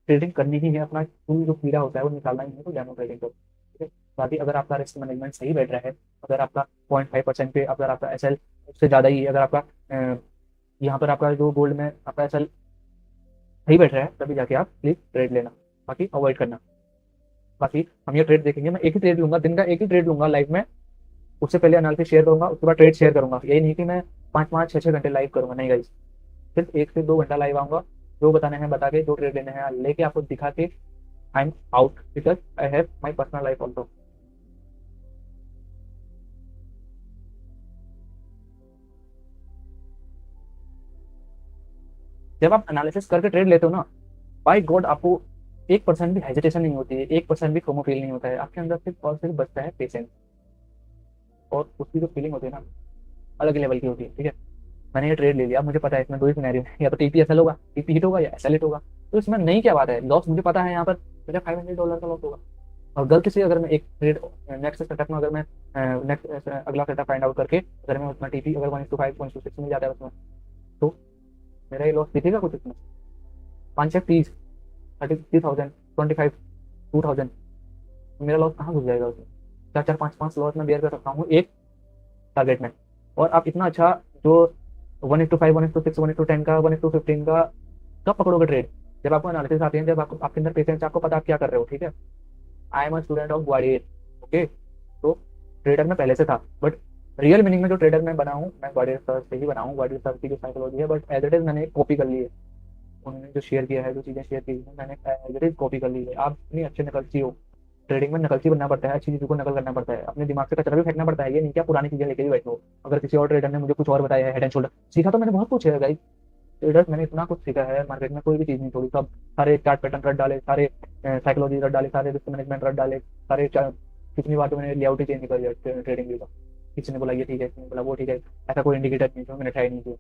ट्रेडिंग करनी ही है, अपना जो कीड़ा होता है वो निकालना ही है तो डेमो ट्रेडिंग करो, ठीक है। बाकी अगर आपका रिस्क मैनेजमेंट सही बैठ रहा है, अगर आपका 0.5% पे, अगर आपका एसएल उससे ज़्यादा ही है, अगर आपका यहाँ पर आपका जो गोल्ड में आपका एसएल सही बैठ रहा है, तभी जाके आप प्लीज ट्रेड लेना, बाकी अवॉइड करना। बाकी हम ये ट्रेड देखेंगे, मैं एक ही ट्रेड लूंगा, दिन का एक ही ट्रेड लूंगा लाइव में, उससे पहले एनालिसिस शेयर करूंगा, उसके बाद ट्रेड शेयर करूंगा। यही नहीं कि मैं 5 5 6 6 घंटे लाइव करूंगा, नहीं गाइस, सिर्फ 1 से 2 घंटा लाइव आऊंगा, जो बताने हैं बता के, जो ट्रेड लेने हैं लेके आपको दिखा के I am out, because I have my personal life also. जब आप एनालिसिस करके ट्रेड लेते हो ना, बाय गॉड आपको 1% भी हेजिटेशन नहीं होती है, 1% भी फोमो फील नहीं होता है, आपके अंदर सिर्फ और सिर्फ बचता है पेशेंस, और उसकी जो फीलिंग होती है ना अलग लेवल की होती है, ठीक है। मैंने ये ट्रेड ले लिया, मुझे पता है इसमें दो ही सिनेरियो है, या तो टीपी एसएल होगा, टीपी हिट होगा या एसएल हिट होगा, तो इसमें नहीं क्या बात है, लॉस मुझे पता है यहाँ पर मेरा $500 का लॉस होगा। और गलती से अगर मैं एक ट्रेड नेक्स्ट सेटअप में, अगर मैं नेक्स्ट अगला सेटअप फाइंड आउट करके अगर मैं उसमें टीपी अगर 1:5 1:6 मिल जाता है उसमें, तो मेरा ये लॉस दिखेगा कुछ इसमें? 5 30 30,000 25 2000, मेरा लॉस कहाँ घुस जाएगा उसमें? 4 4 5 5 लॉस में बेयर कर सकता हूँ एक टारगेट में। और आप इतना अच्छा जो 1:5 1:6 1:10 का 1:15 का कब पकड़ोगे ट्रेड? जब आपको एनालिसिस आती है, जब आपको आपके अंदर पेशेंस, आपको पता आप क्या कर रहे हो, ठीक है। I am a student of Gwalior, okay. तो ट्रेडर में पहले से था, बट रियल मीनिंग में जो ट्रेडर मैं बना हूँ, मैं ग्वाडियर सर से ही बना हूँ, ग्वाडियर सर की जो साइकोलॉजी है, बट एज इट इज मैंने कॉपी कर ली है, उन्होंने जो शेयर किया है, जो चीज़ें शेयर की है, मैंने एज इट इज कॉपी कर ली है। आप इतनी अच्छे नकलची हो, ट्रेडिंग में नकलची बनना पड़ता है, अच्छी चीज़ों को नकल करना पड़ता है, अपने दिमाग से कचरा भी फेंकना पड़ता है, ये नहीं क्या पुरानी चीज़ें लेके भी बैठो हो। अगर किसी और ट्रेडर ने मुझे कुछ और बताया है, हेड एंड शोल्डर सीखा तो मैंने बहुत कुछ है गाइस, ट्रेडर्स मैंने इतना कुछ सीखा है, मार्केट में कोई भी चीज़ नहीं छोड़ी, सब सारे चार्ट पैटर्न रट डाले, सारे साइकोलॉजी रट डाले, सारे रिस्क मैनेजमेंट रट डाले, सारे कितनी बार तो मैंने लेआउट ही चेंज कर दिया ट्रेडिंग का, किसी ने बोला ये ठीक है, किसी ने बोला वो ठीक है, ऐसा कोई इंडिकेटर नहीं जो मैंने ट्राई नहीं किया।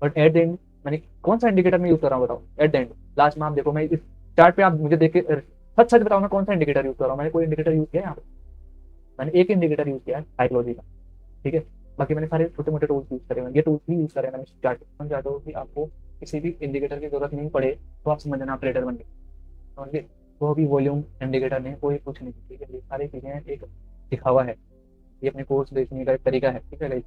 बट एट द एंड मैंने कौन सा इंडिकेटर मैं यूज कर रहा हूँ बताओ? एट द एंड लास्ट में आप देखो, मैं इस चार्ट पे आप मुझे देख के सच सच बताओ मैं कौन सा इंडिकेटर यूज कर रहा हूँ? मैंने कोई इंडिकेटर यूज किया है यहाँ पे? मैंने एक इंडिकेटर यूज किया है साइकोलॉजी का, ठीक है। बाकी मैंने सारे छोटे मोटे टूल्स यूज करे हैं, ये टूल्स भी यूज करे हैं मैंने चार्ट पे। समझ जाता हूँ कि आपको किसी भी इंडिकेटर की जरूरत नहीं पड़े तो आप समझना आप ट्रेडर बन गए, समझ गए। वो भी वॉल्यूम इंडिकेटर नहीं, कोई कुछ नहीं, ठीक है। ये सारी चीजें एक दिखावा है, ये अपने कोर्स देखने का एक तरीका है, ठीक है गाइस।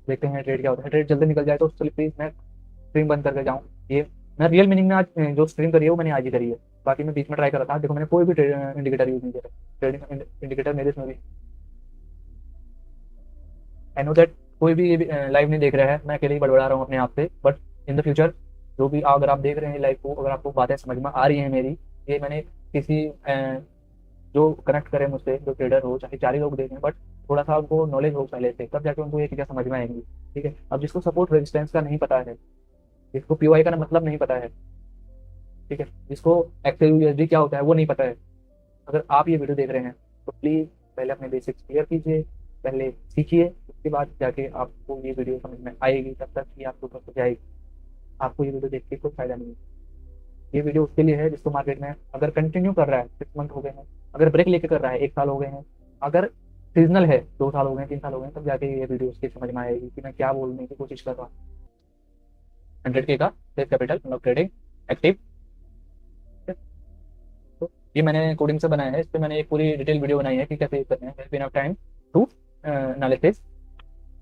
देखते हैं ट्रेड क्या होता है। ट्रेड जल्दी निकल जाए तो चलिए प्लीज मैं स्ट्रीम बंद करके जाऊँ। ये मैं रियल मीनिंग में आज जो स्ट्रीम करी है वो मैंने आज ही करी है। बाकी मैं बीच में ट्राई कर रहा था, देखो मैंने कोई भी इंडिकेटर यूज नहीं किया। ट्रेडिंग इंडिकेटर मेरे इसमें भी, आई नो दैट कोई भी लाइव नहीं देख रहा है, मैं अकेले ही बड़बड़ा रहा हूँ अपने आप से। बट इन द फ्यूचर जो भी अगर आप देख रहे हैं लाइव को, अगर आपको बातें समझ में आ रही हैं मेरी, ये मैंने किसी जो कनेक्ट करे मुझसे, जो ट्रेडर हो, चाहे 4 ही लोग देखें, बट थोड़ा सा उनको नॉलेज हो पहले से, तब जाके उनको ये चीज़ें समझ में आएंगी, ठीक है। अब जिसको सपोर्ट रेजिस्टेंस का नहीं पता है, जिसको पीओआई का मतलब नहीं पता है, ठीक है, जिसको XAUUSD क्या होता है वो नहीं पता है, अगर आप ये वीडियो देख रहे हैं तो प्लीज़ पहले अपने बेसिक्स क्लियर कीजिए, पहले सीखिए, उसके बाद जाके आपको ये वीडियो समझ में आएगी। तब तक ये आपको ऊपर जाएगी, आपको ये वीडियो देख के कोई फायदा नहीं है। ये वीडियो उसके लिए है जिसको मार्केट में अगर कंटिन्यू कर रहा है, 6 मंथ हो गए हैं, अगर ब्रेक लेके कर रहा है 1 साल हो गए हैं, अगर सीजनल है 2 साल हो गए, 3 साल हो गए, तब जाके ये वीडियो उसकी समझ में आएगी कि मैं क्या बोलने की कोशिश कर रहा हूँ। 100K का शेयर कैपिटल मतलब ट्रेडिंग एक्टिव, तो ये मैंने कोडिंग से बनाया है। इस पर मैंने एक पूरी डिटेल वीडियो बनाई है कि कैसे यूज करना है। Have been of time to analysis.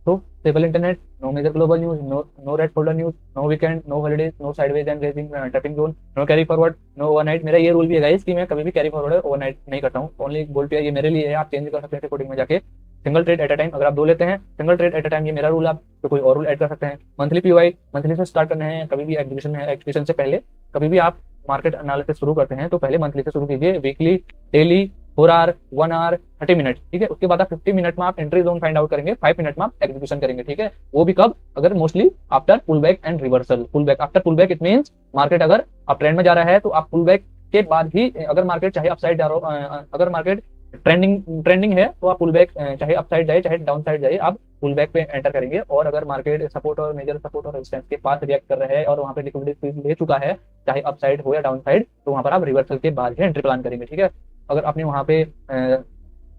So, stable internet, no major global news, no red folder news, no weekend, no holidays, no sideways and raising tapping zone, no carry forward, no overnight। मेरा ये रूल भी है गाइस कि मैं कभी भी कैरी फॉरवर्ड ओवरनाइट नहीं करता हूँ। ओनली गोल्ड पे ये मेरे लिए है, आप चेंज कर सकते हैं कोडिंग में जाके। Single trade at a time, अगर आप 2 लेते हैं single trade at a time, ये मेरा रूल। आप तो कोई और रूल ऐड कर सकते हैं। मंथली पीओआई, मंथली से स्टार्ट करना है। कभी भी एग्जीक्यूशन है, एग्जीक्यूशन से पहले कभी भी आप मार्केट एनालिसिस शुरू करते हैं तो पहले मंथली से शुरू कीजिए। Weekly, daily, 4 hour, 1 hour, 30 minute, ठीक है। उसके बाद आप 50 मिनट में आप एंट्री जोन फाइंड आउट करेंगे, 5 मिनट में आप एग्जीक्यूशन करेंगे, ठीक है। वो भी कब? अगर mostly after pull back and reversal. Pull back, after pull back it means market अगर आप ट्रेंड में जा रहा है तो आप पुल बैक के बाद ही, अगर मार्केट चाहे अपसाइड जा रहा, अगर मार्केट ट्रेंडिंग है तो आप पुल बैक, चाहे अपसाइड जाए चाहे डाउन साइड जाए, आप पुल बैक पे एंटर करेंगे। और अगर मार्केट सपोर्ट और मेजर सपोर्ट और रेजिस्टेंस के पास रिएक्ट कर रहा है और वहां पे लिक्विडिटी ले चुका है, चाहे अपसाइड हो या डाउन साइड, तो वहां पर आप रिवर्सल के बाद ही एंट्री प्लान करेंगे, ठीक है। अगर आपने वहां पे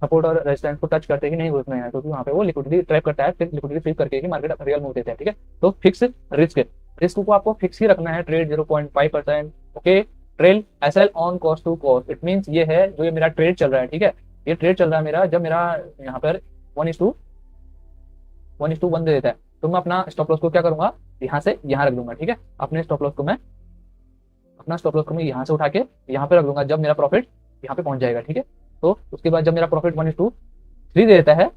सपोर्ट और रेजिस्टेंस को टच करते ही नहीं घुसना है, क्योंकि वहां पे वो लिक्विडिटी ट्रैप करता है, फिर लिक्विडिटी फ्रीज करके ही मार्केट रियल मूव देता है, ठीक है। तो फिक्स रिस्क, रिस्क को आपको फिक्स ही रखना है, trade 0.5%, okay. Trail SL on cost to cost, it means ये है जो ये मेरा ट्रेड चल रहा है, ठीक है। ये ट्रेड चल रहा है मेरा, जब मेरा यहाँ पर 1:1 दे देता है तो मैं अपना स्टॉप लॉस को क्या करूंगा, यहाँ से यहाँ रख दूंगा, ठीक है। अपने स्टॉप लॉस को मैं यहाँ से उठा के यहाँ पे रख दूंगा जब मेरा प्रॉफिट यहाँ पे पहुंच जाएगा, ठीक है। तो उसके बाद जब मेरा प्रॉफिट 1:3 देता है,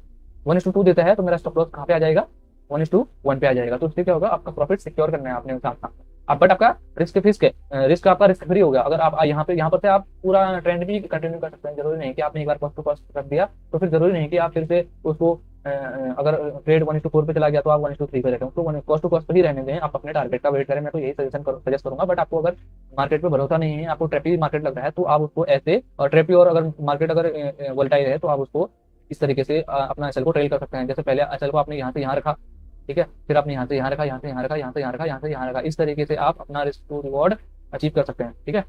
1:2 देता है, तो मेरा स्टॉप लॉस कहाँ पे आ जाएगा? 1:1 पे आ जाएगा। तो उससे क्या होगा, आपका प्रॉफिट सिक्योर करना है आपने साथ साथ। अब बट आपका रिस्क फिक्स है, रिस्क आपका रिस्क फ्री हो गया। अगर आप यहाँ पर से आप पूरा ट्रेंड भी कंटिन्यू कर सकते हैं। जरूरी नहीं कि आपने एक बार कॉस्ट टू कॉस्ट रख दिया तो फिर जरूरी नहीं कि आप फिर से उसको अगर ट्रेड 1:4 पे चला गया तो आप 1:3 पे रखें, तो कॉस्ट टू कॉस्ट पे ही रहने दें, आप अपने टारगेट का वेट करें। मैं तो यही सजेस्ट करूंगा। बट आपको अगर मार्केट पे भरोसा नहीं है, आपको ट्रेपी मार्केट लग रहा है, तो आप उसको ऐसे, और ट्रेपी और अगर मार्केट अगर वोलेटाइल है तो आप उसको इस तरीके से अपना एसएल को ट्रेल कर सकते हैं। जैसे पहले एसएल को आपने यहाँ से यहाँ रखा, ठीक है, फिर आपने यहाँ से यहाँ रखा, यहाँ से यहाँ रखा, यहाँ से यहाँ रखा, यहाँ से यहाँ रखा। इस तरीके से आप अपना रिस्क टू रिवॉर्ड अचीव कर सकते हैं, ठीक है।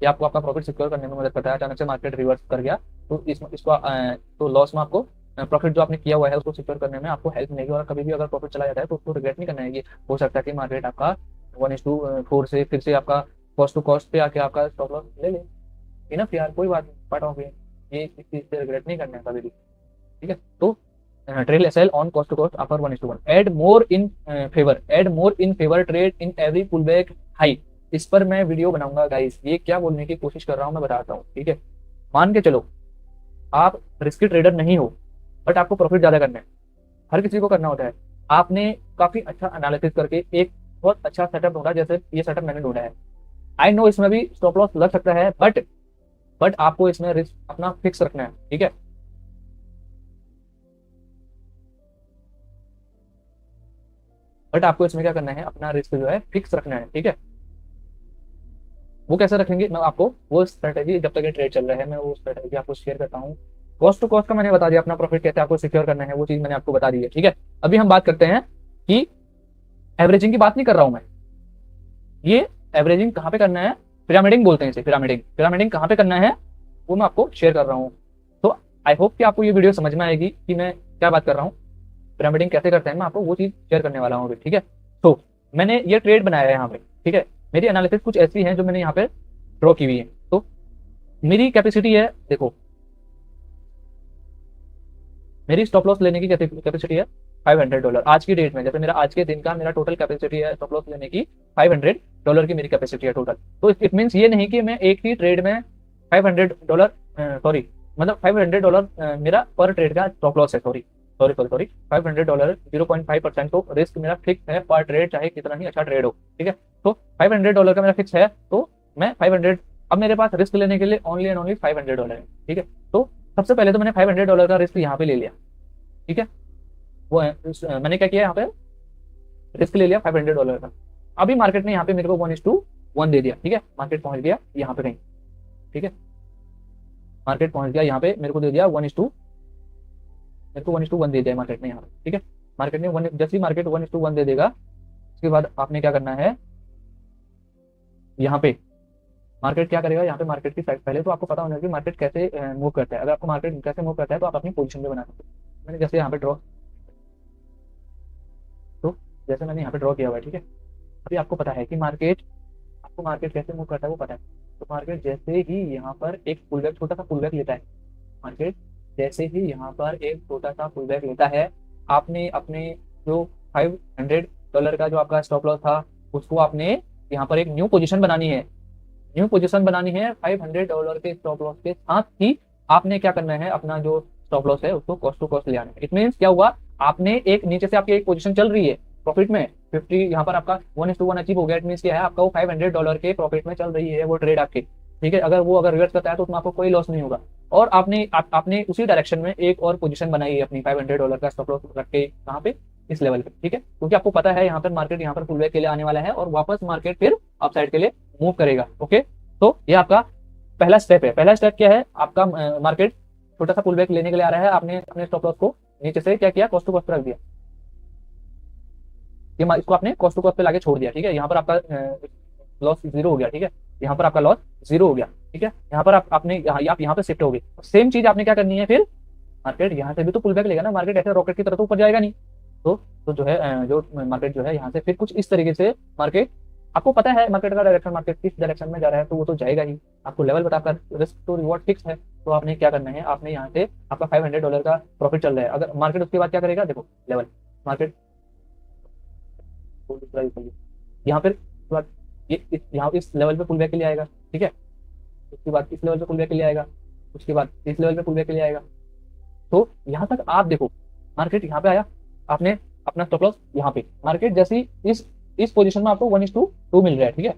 ये आपको आपका प्रॉफिट सिक्योर करने में मदद करता है। अचानक से मार्केट रिवर्स कर गया तो इसको तो लॉस में आपको प्रॉफिट जो आपने किया हुआ है उसको सिक्योर करने में आपको हेल्प मिलेगी। और कभी भी अगर प्रॉफिट चला जाता है तो उसको रिग्रेट नहीं करना है। ये हो सकता है कि मार्केट आपका 1:4 से फिर से आपका कॉस्ट टू कॉस्ट पे आके आपका स्टॉप लॉस ले ले, इनफ यार, कोई बात नहीं, पार्ट ऑफ ये इस चीज से रिग्रेट नहीं करना है कभी भी, ठीक है। तो trail SL on cost to cost after 1:1, add more in favour trade in every pull back high. इस पर मैं वीडियो बनाऊंगा गाइस। ये क्या बोलने की कोशिश कर रहा हूं मैं बताता हूँ, ठीक है। मान के चलो आप रिस्की ट्रेडर नहीं हो, बट आपको प्रॉफिट ज्यादा करना है। हर किसी को करना होता है। आपने काफी अच्छा एनालिसिस करके एक बहुत अच्छा सेटअप ढूंढा, जैसे ये सेटअप मैंने ढूंढा है। आई नो इसमें भी स्टॉप लॉस लग सकता है, बट आपको इसमें रिस्क अपना फिक्स रखना है, ठीक है। बट आपको इसमें क्या करना है, अपना रिस्क जो है फिक्स रखना है, ठीक है। वो कैसे रखेंगे, मैं आपको वो स्ट्रेटेजी, जब तक ये ट्रेड चल रहा है मैं वो स्ट्रेटेजी आपको शेयर करता हूँ कॉस्ट टू कॉस्ट का मैंने बता दिया, अपना प्रॉफिट कैसे आपको सिक्योर करना है वो चीज मैंने आपको बता दी है, ठीक है। अभी हम बात करते हैं कि एवरेजिंग की बात नहीं कर रहा हूं मैं, ये एवरेजिंग कहाँ पे करना है, पिरामिडिंग बोलते हैं इसे, पिरामिडिंग। पिरामिडिंग कहाँ पे करना है वो मैं आपको शेयर कर रहा हूँ। तो आई होप कि आपको ये वीडियो समझ में आएगी कि मैं क्या बात कर रहा हूँ, पिरामिडिंग कैसे करते हैं, मैं आपको वो चीज शेयर करने वाला हूँ अभी, ठीक है। तो मैंने ये ट्रेड बनाया है यहाँ पे, ठीक है। मेरी एनालिसिस कुछ ऐसी है जो मैंने यहाँ पे ड्रॉ की हुई है। तो मेरी कैपेसिटी है, देखो मेरी स्टॉप लॉस लेने की कैपेसिटी है $500 आज की डेट में। जैसे मेरा आज के दिन का मेरा टोटल कैपेसिटी है स्टॉप लॉस लेने की $500 की मेरी कैपेसिटी है टोटल। तो इट मीन्स ये नहीं कि मैं एक ही ट्रेड में $500 सॉरी मतलब $500 मेरा पर ट्रेड का स्टॉप लॉस है, सॉरी $500 0.5% तो रिस्क मेरा फिक्स है पर ट्रेड, चाहे कितना ही अच्छा ट्रेड हो, ठीक है। तो $500 का मेरा फिक्स है, तो मैं 500, अब मेरे पास रिस्क लेने के लिए ओनली एंड ओनली $500 है, ठीक है। तो सबसे पहले तो मैंने $500 का रिस्क यहाँ पे ले लिया, ठीक है। वो मैंने क्या किया, यहाँ पे रिस्क ले लिया $500 का। अभी मार्केट ने यहाँ पे मेरे को 1:1 दे दिया, ठीक है। मार्केट पहुंच गया यहाँ पे कहीं, ठीक है। मार्केट पहुंच गया यहाँ पे, मेरे को दे दिया 1:1 दे दिया मार्केट ने यहाँ पे, ठीक है। मार्केट ने जैसे ही मार्केट 1:1 दे देगा, उसके बाद आपने क्या करना है, यहाँ पे मार्केट क्या करेगा, यहाँ पे मार्केट की साइड पहले तो आपको पता होना चाहिए मार्केट कैसे मूव करता है। अगर आपको मार्केट कैसे मूव करता है तो आप अपनी पोजीशन पे बना सकते हो। मैंने जैसे यहाँ पे ड्रॉ, तो जैसे मैंने यहाँ पे ड्रॉ किया हुआ है, ठीक है। अभी आपको पता है कि आपको मार्केट कैसे मूव करता है वो पता है। तो मार्केट जैसे ही यहाँ पर एक पुल बैक, छोटा सा पुल बैक लेता है, मार्केट जैसे ही यहाँ पर एक छोटा सा पुल बैक लेता है, आपने अपने जो $500 का जो आपका स्टॉप लॉस था उसको आपने यहाँ पर एक न्यू पोजीशन बनानी है। न्यू पोजीशन बनानी है $500 के स्टॉप लॉस के साथ ही आपने क्या करना है, अपना जो स्टॉप लॉस है उसको कॉस्ट टू कॉस्ट ले आना है। इट मीन्स क्या हुआ, आपने एक नीचे से आपकी एक पोजीशन चल रही है प्रॉफिट में 50, यहाँ पर आपका 1:1 अचीव हो गया। इट मीन्स क्या है, आपका वो $500 के प्रॉफिट में चल रही है वो ट्रेड आपके, ठीक है। अगर वो रिवर्स करता है तो उसमें आपको कोई लॉस नहीं होगा। और आपने उसी डायरेक्शन में एक और पोजीशन बनाई है अपनी $500 का स्टॉप लॉस रख के, कहाँ पे, इस लेवल पे, ठीक है। क्योंकि आपको पता है यहाँ पर मार्केट यहाँ पर पुल बैक के लिए आने वाला है और वापस मार्केट फिर अपसाइड के लिए मूव करेगा, ओके। तो ये आपका पहला स्टेप है। पहला स्टेप क्या है, आपका मार्केट छोटा सा पुल बैक लेने के लिए आ रहा है, आपने अपने स्टॉप लॉस को नीचे से क्या किया, कॉस्ट टू कॉस्ट पे रख दिया, ये इसको आपने कॉस्ट टू कॉस्ट पे लाके छोड़ दिया, ठीक है। यहाँ पर आपका लॉस 0 हो गया, ठीक है। यहाँ पर आपका लॉस 0 हो गया, ठीक है। यहाँ पर आप यहाँ पे शिफ्ट हो गए। सेम चीज आपने क्या करनी है, फिर मार्केट यहाँ से भी तो पुल बैक लेगा ना, मार्केट ऐसे रॉकेट की तरह तो ऊपर जाएगा नहीं। तो जो है जो मार्केट जो है यहाँ से फिर कुछ इस तरीके से मार्केट, आपको पता है मार्केट का डायरेक्शन, मार्केट किस डायरेक्शन में जा रहा है तो वो तो जाएगा ही। आपको लेवल पता, आपका रिस्क टू रिवॉर्ड फिक्स है। तो आपने क्या करना है, आपने यहाँ से आपका $500 का प्रॉफिट चल रहा है, अगर मार्केट उसके बाद क्या करेगा, देखो लेवल मार्केट यहाँ पर यहाँ इस लेवल पे पुल बैक के लिए आएगा, ठीक है। उसके बाद इस लेवल पे पुल बैक के लिए आएगा, उसके बाद इस लेवल पे पुल बैक के लिए आएगा। तो यहाँ तक आप देखो, मार्केट यहाँ पे आया, आपने अपना स्टॉप लॉस यहाँ पे, मार्केट जैसी इस पोजीशन में आपको 1:2 मिल रहा है, ठीक है।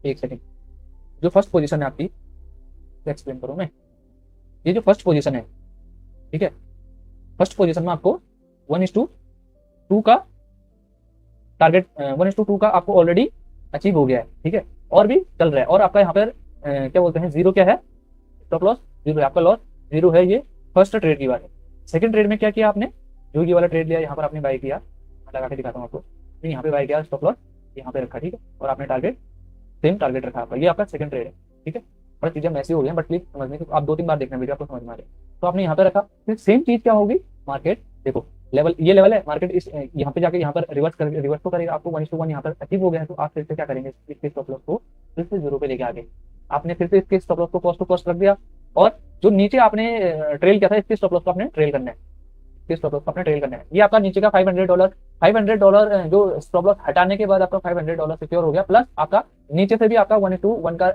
एक सेकंड, जो फर्स्ट पोजीशन है आपकी, एक्सप्लेन करूं मैं, ये जो फर्स्ट पोजीशन है, ठीक है, फर्स्ट पोजीशन में आपको 1:2 का टारगेट, 1:2 का आपको ऑलरेडी अचीव हो गया है, ठीक है। और भी चल रहा है, और आपका यहाँ पर क्या बोलते हैं, 0 क्या है, स्टॉप लॉस 0 है, आपका लॉस 0 है। ये फर्स्ट ट्रेड की बात है। सेकंड ट्रेड में क्या किया आपने, जो ये वाला ट्रेड लिया, यहाँ पर आपने बाय किया, लगा के दिखाता हूँ आपको, यहाँ पे बाय किया, स्टॉप लॉस यहाँ पे रखा, ठीक है। और आपने टारगेट, सेम टारगेट रखा आपका, ये आपका सेकंड ट्रेड है, ठीक है। बड़ा चीजें मैसी हो गई हैं, बट प्लीज समझने की आप 2-3 बार देखना वीडियो, आपको समझ में आ जाए। तो आपने यहाँ पे रखा, फिर सेम चीज क्या होगी, मार्केट देखो लेवल, ये लेवल है, मार्केट इस यहाँ पे जाके यहाँ पर रिवर्स तो करेगा, आपको 1:1 यहाँ पर अचीव हो गया है। तो आप फिर से क्या करेंगे, इसके स्टॉप लॉस को फिर से 0 पे लेके आ गए, आपने फिर से इसके स्टॉप लॉस को कॉस्ट टू कॉस्ट रख दिया, और जो नीचे आपने ट्रेल किया था इसके स्टॉप लॉस को आपने ट्रेल करना है, इसके स्टॉप लॉस को आपने ट्रेल करना है। ये आपका नीचे का $500 जो स्टॉप लॉस हटाने के बाद आपका $500 सिक्योर हो गया, प्लस आपका नीचे से भी आपका 1:1 का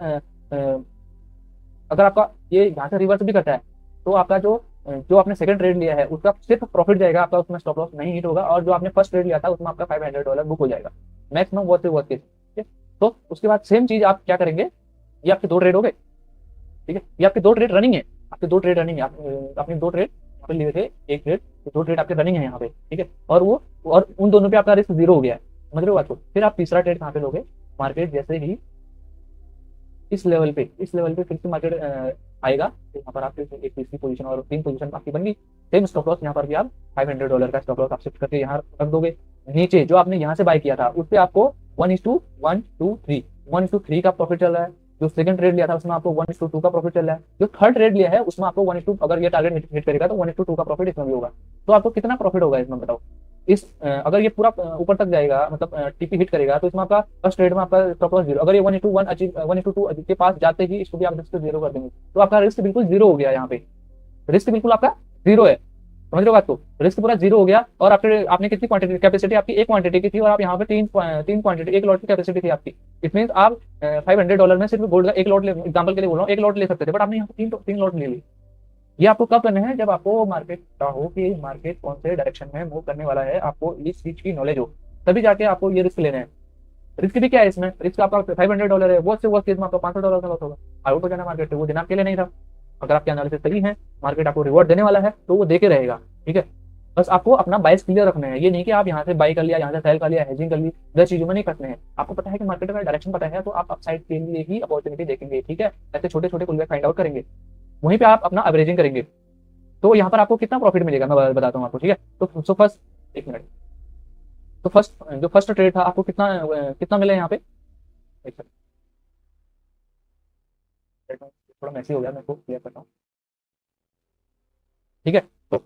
अगर आपका ये यहाँ से रिवर्स भी करता है तो आपका जो आपने सेकंड ट्रेड लिया है उसका सिर्फ प्रॉफिट जाएगा, आपका उसमें स्टॉप लॉस नहीं हिट होगा। और जो आपने फर्स्ट ट्रेड लिया था उसमें आपका $500 बुक हो जाएगा, मैक्सिमम वर्थ से वर्थ केस, ठीक है। तो उसके बाद सेम चीज आप क्या करेंगे, ये आपके 2 ट्रेड हो गए, ठीक है। ये आपके 2 ट्रेड रनिंग है, आपके 2 ट्रेड रनिंग है, आपने 2 ट्रेड यहाँ पे लिए थे, एक ट्रेड, 2 ट्रेड आपके रनिंग है यहाँ पे, ठीक है। और उन दोनों पे आपका रिस्क 0 हो गया है, समझ रहे हो बात को। फिर आप तीसरा ट्रेड कहाँ पे लोगे, मार्केट जैसे ही इस लेवल पे फिर से मार्केट आएगा तो यहाँ पर आपकी एक तीसरी पोजीशन और 3 पोजीशन आपकी बन गई। सेम स्टॉप लॉस यहाँ पर भी आप $500 का स्टॉप लॉस आप शिफ्ट करके यहाँ रख दोगे। नीचे जो आपने यहाँ से बाय किया था उस पर आपको 1:1:3 का प्रॉफिट चल रहा है। जो सेकंड ट्रेड लिया था उसमें आपको 1:2 का प्रॉफिट चल रहा है। जो थर्ड ट्रेड लिया है उसमें आपको 1:2, अगर ये टारगेट हिट करेगा तो 1:2 का प्रॉफिट इसमें भी होगा। तो आपको कितना प्रॉफिट होगा इसमें बताओ। अगर ये पूरा ऊपर तक जाएगा, मतलब टीपी हिट करेगा, तो इसमें आपका फर्स्ट ट्रेड में आपका स्टॉप लॉस 0। अगर ये 1:1 अचीव 1:2 के पास जाते ही इसको भी आप रिस्क 0 कर देंगे तो आपका रिस्क बिल्कुल 0 हो गया। यहाँ पे रिस्क बिल्कुल आपका 0 है, समझ रहे हो बात को। रिस्क पूरा 0 हो गया। और आपने कितनी क्वांटिटी, कैपेसिटी आपकी एक क्वांटिटी की थी और आप यहाँ पे तीन क्वांटिटी, एक लॉट की कैपेसिटी थी आपकी। इट मीन आप $500 में सिर्फ गोल्ड का एक लॉट, एग्जाम्पल के लिए बोल रहा हूँ, एक लॉट ले सकते थे, बट आपने यहाँ पे तीन लॉट ले ली। ये आपको कब करना है, जब आपको मार्केट का हो कि मार्केट कौन से डायरेक्शन में मूव करने वाला है, आपको इस चीज की नॉलेज हो, तभी जाके आपको ये रिस्क लेना है। रिस्क भी क्या है इसमें, रिस्क आपका $500 है, वो से वो केस में आपका $500 का लॉस होगा। आउट हो जाना मार्केट से, वो दिन आपके लिए नहीं था। अगर आपके एनालिसिस सही है, मार्केट आपको रिवॉर्ड देने वाला है तो वो देके रहेगा, ठीक है। बस आपको अपना बाइस क्लियर रखना है। ये नहीं कि आप यहाँ से बाई कर लिया, यहाँ से सेल कर लिया, हेजिंग कर ली, 10 चीजों में नहीं फंसने हैं। आपको पता है कि मार्केट का डायरेक्शन पता है तो आप अपसाइड के लिए ही अपॉर्चुनिटी देखेंगे, ठीक है। ऐसे छोटे छोटे पुलबैक फाइंड आउट करेंगे, वहीं पे आप अपना एवरेजिंग करेंगे। तो यहाँ पर आपको कितना प्रॉफिट मिलेगा मैं बताता हूँ आपको, ठीक है। तो फर्स्ट, एक मिनट, तो जो फर्स्ट ट्रेड था आपको कितना कितना मिला यहाँ पे, एक सेकंड, थोड़ा मैसी हो गया, मैं को क्लियर करता हूँ, ठीक है। तो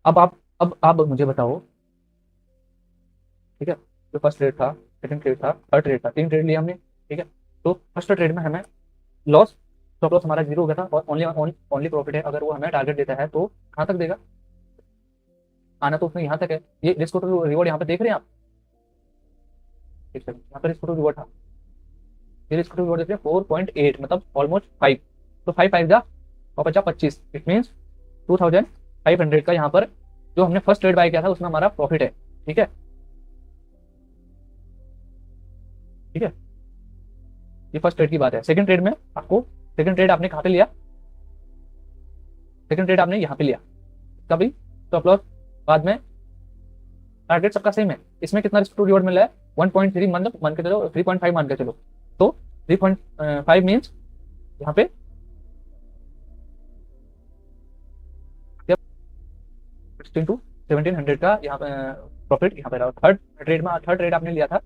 अब आप मुझे बताओ, ठीक है। जो फर्स्ट ट्रेड था, सेकंड ट्रेड था, थर्ड ट्रेड था, 3 ट्रेड लिए हमने, ठीक है। तो फर्स्ट ट्रेड में हमें लॉस, स्टॉप लॉस हमारा 0 हो गया था और ओनली प्रॉफिट है। अगर वो हमें टारगेट देता है तो कहाँ तक देगा, आना तो उसमें यहाँ तक है। ये रिस्क टू रिवॉर्ड यहाँ पे देख रहे हैं आप, यहाँ पर रिस्क टू रिवॉर्ड था, ये रिस्क टू रिवॉर्ड देख रहे हैं 4.8, मतलब ऑलमोस्ट 5। तो 5 5 जा और 50 25, इट मीन्स 2500 का यहाँ पर जो हमने फर्स्ट ट्रेड बाय किया था उसमें हमारा प्रॉफिट है, ठीक है, ठीक है। ये फर्स्ट ट्रेड की बात है। सेकंड ट्रेड में आपको, सेकंड ट्रेड आपने कहाँ पे लिया, सेकंड ट्रेड आपने यहाँ पे लिया, कभी स्टॉप लॉस बाद में, टारगेट सबका सेम है। इसमें कितना रिस्क टू रिवॉर्ड मिल रहा है, 1.3, मतलब मान के चलो 3.5 मान के चलो। तो 3.5 मीन्स यहाँ पे 16 to 1700 का यहाँ पे प्रॉफिट यहाँ पे रहा। थर्ड ट्रेड आपने लिया था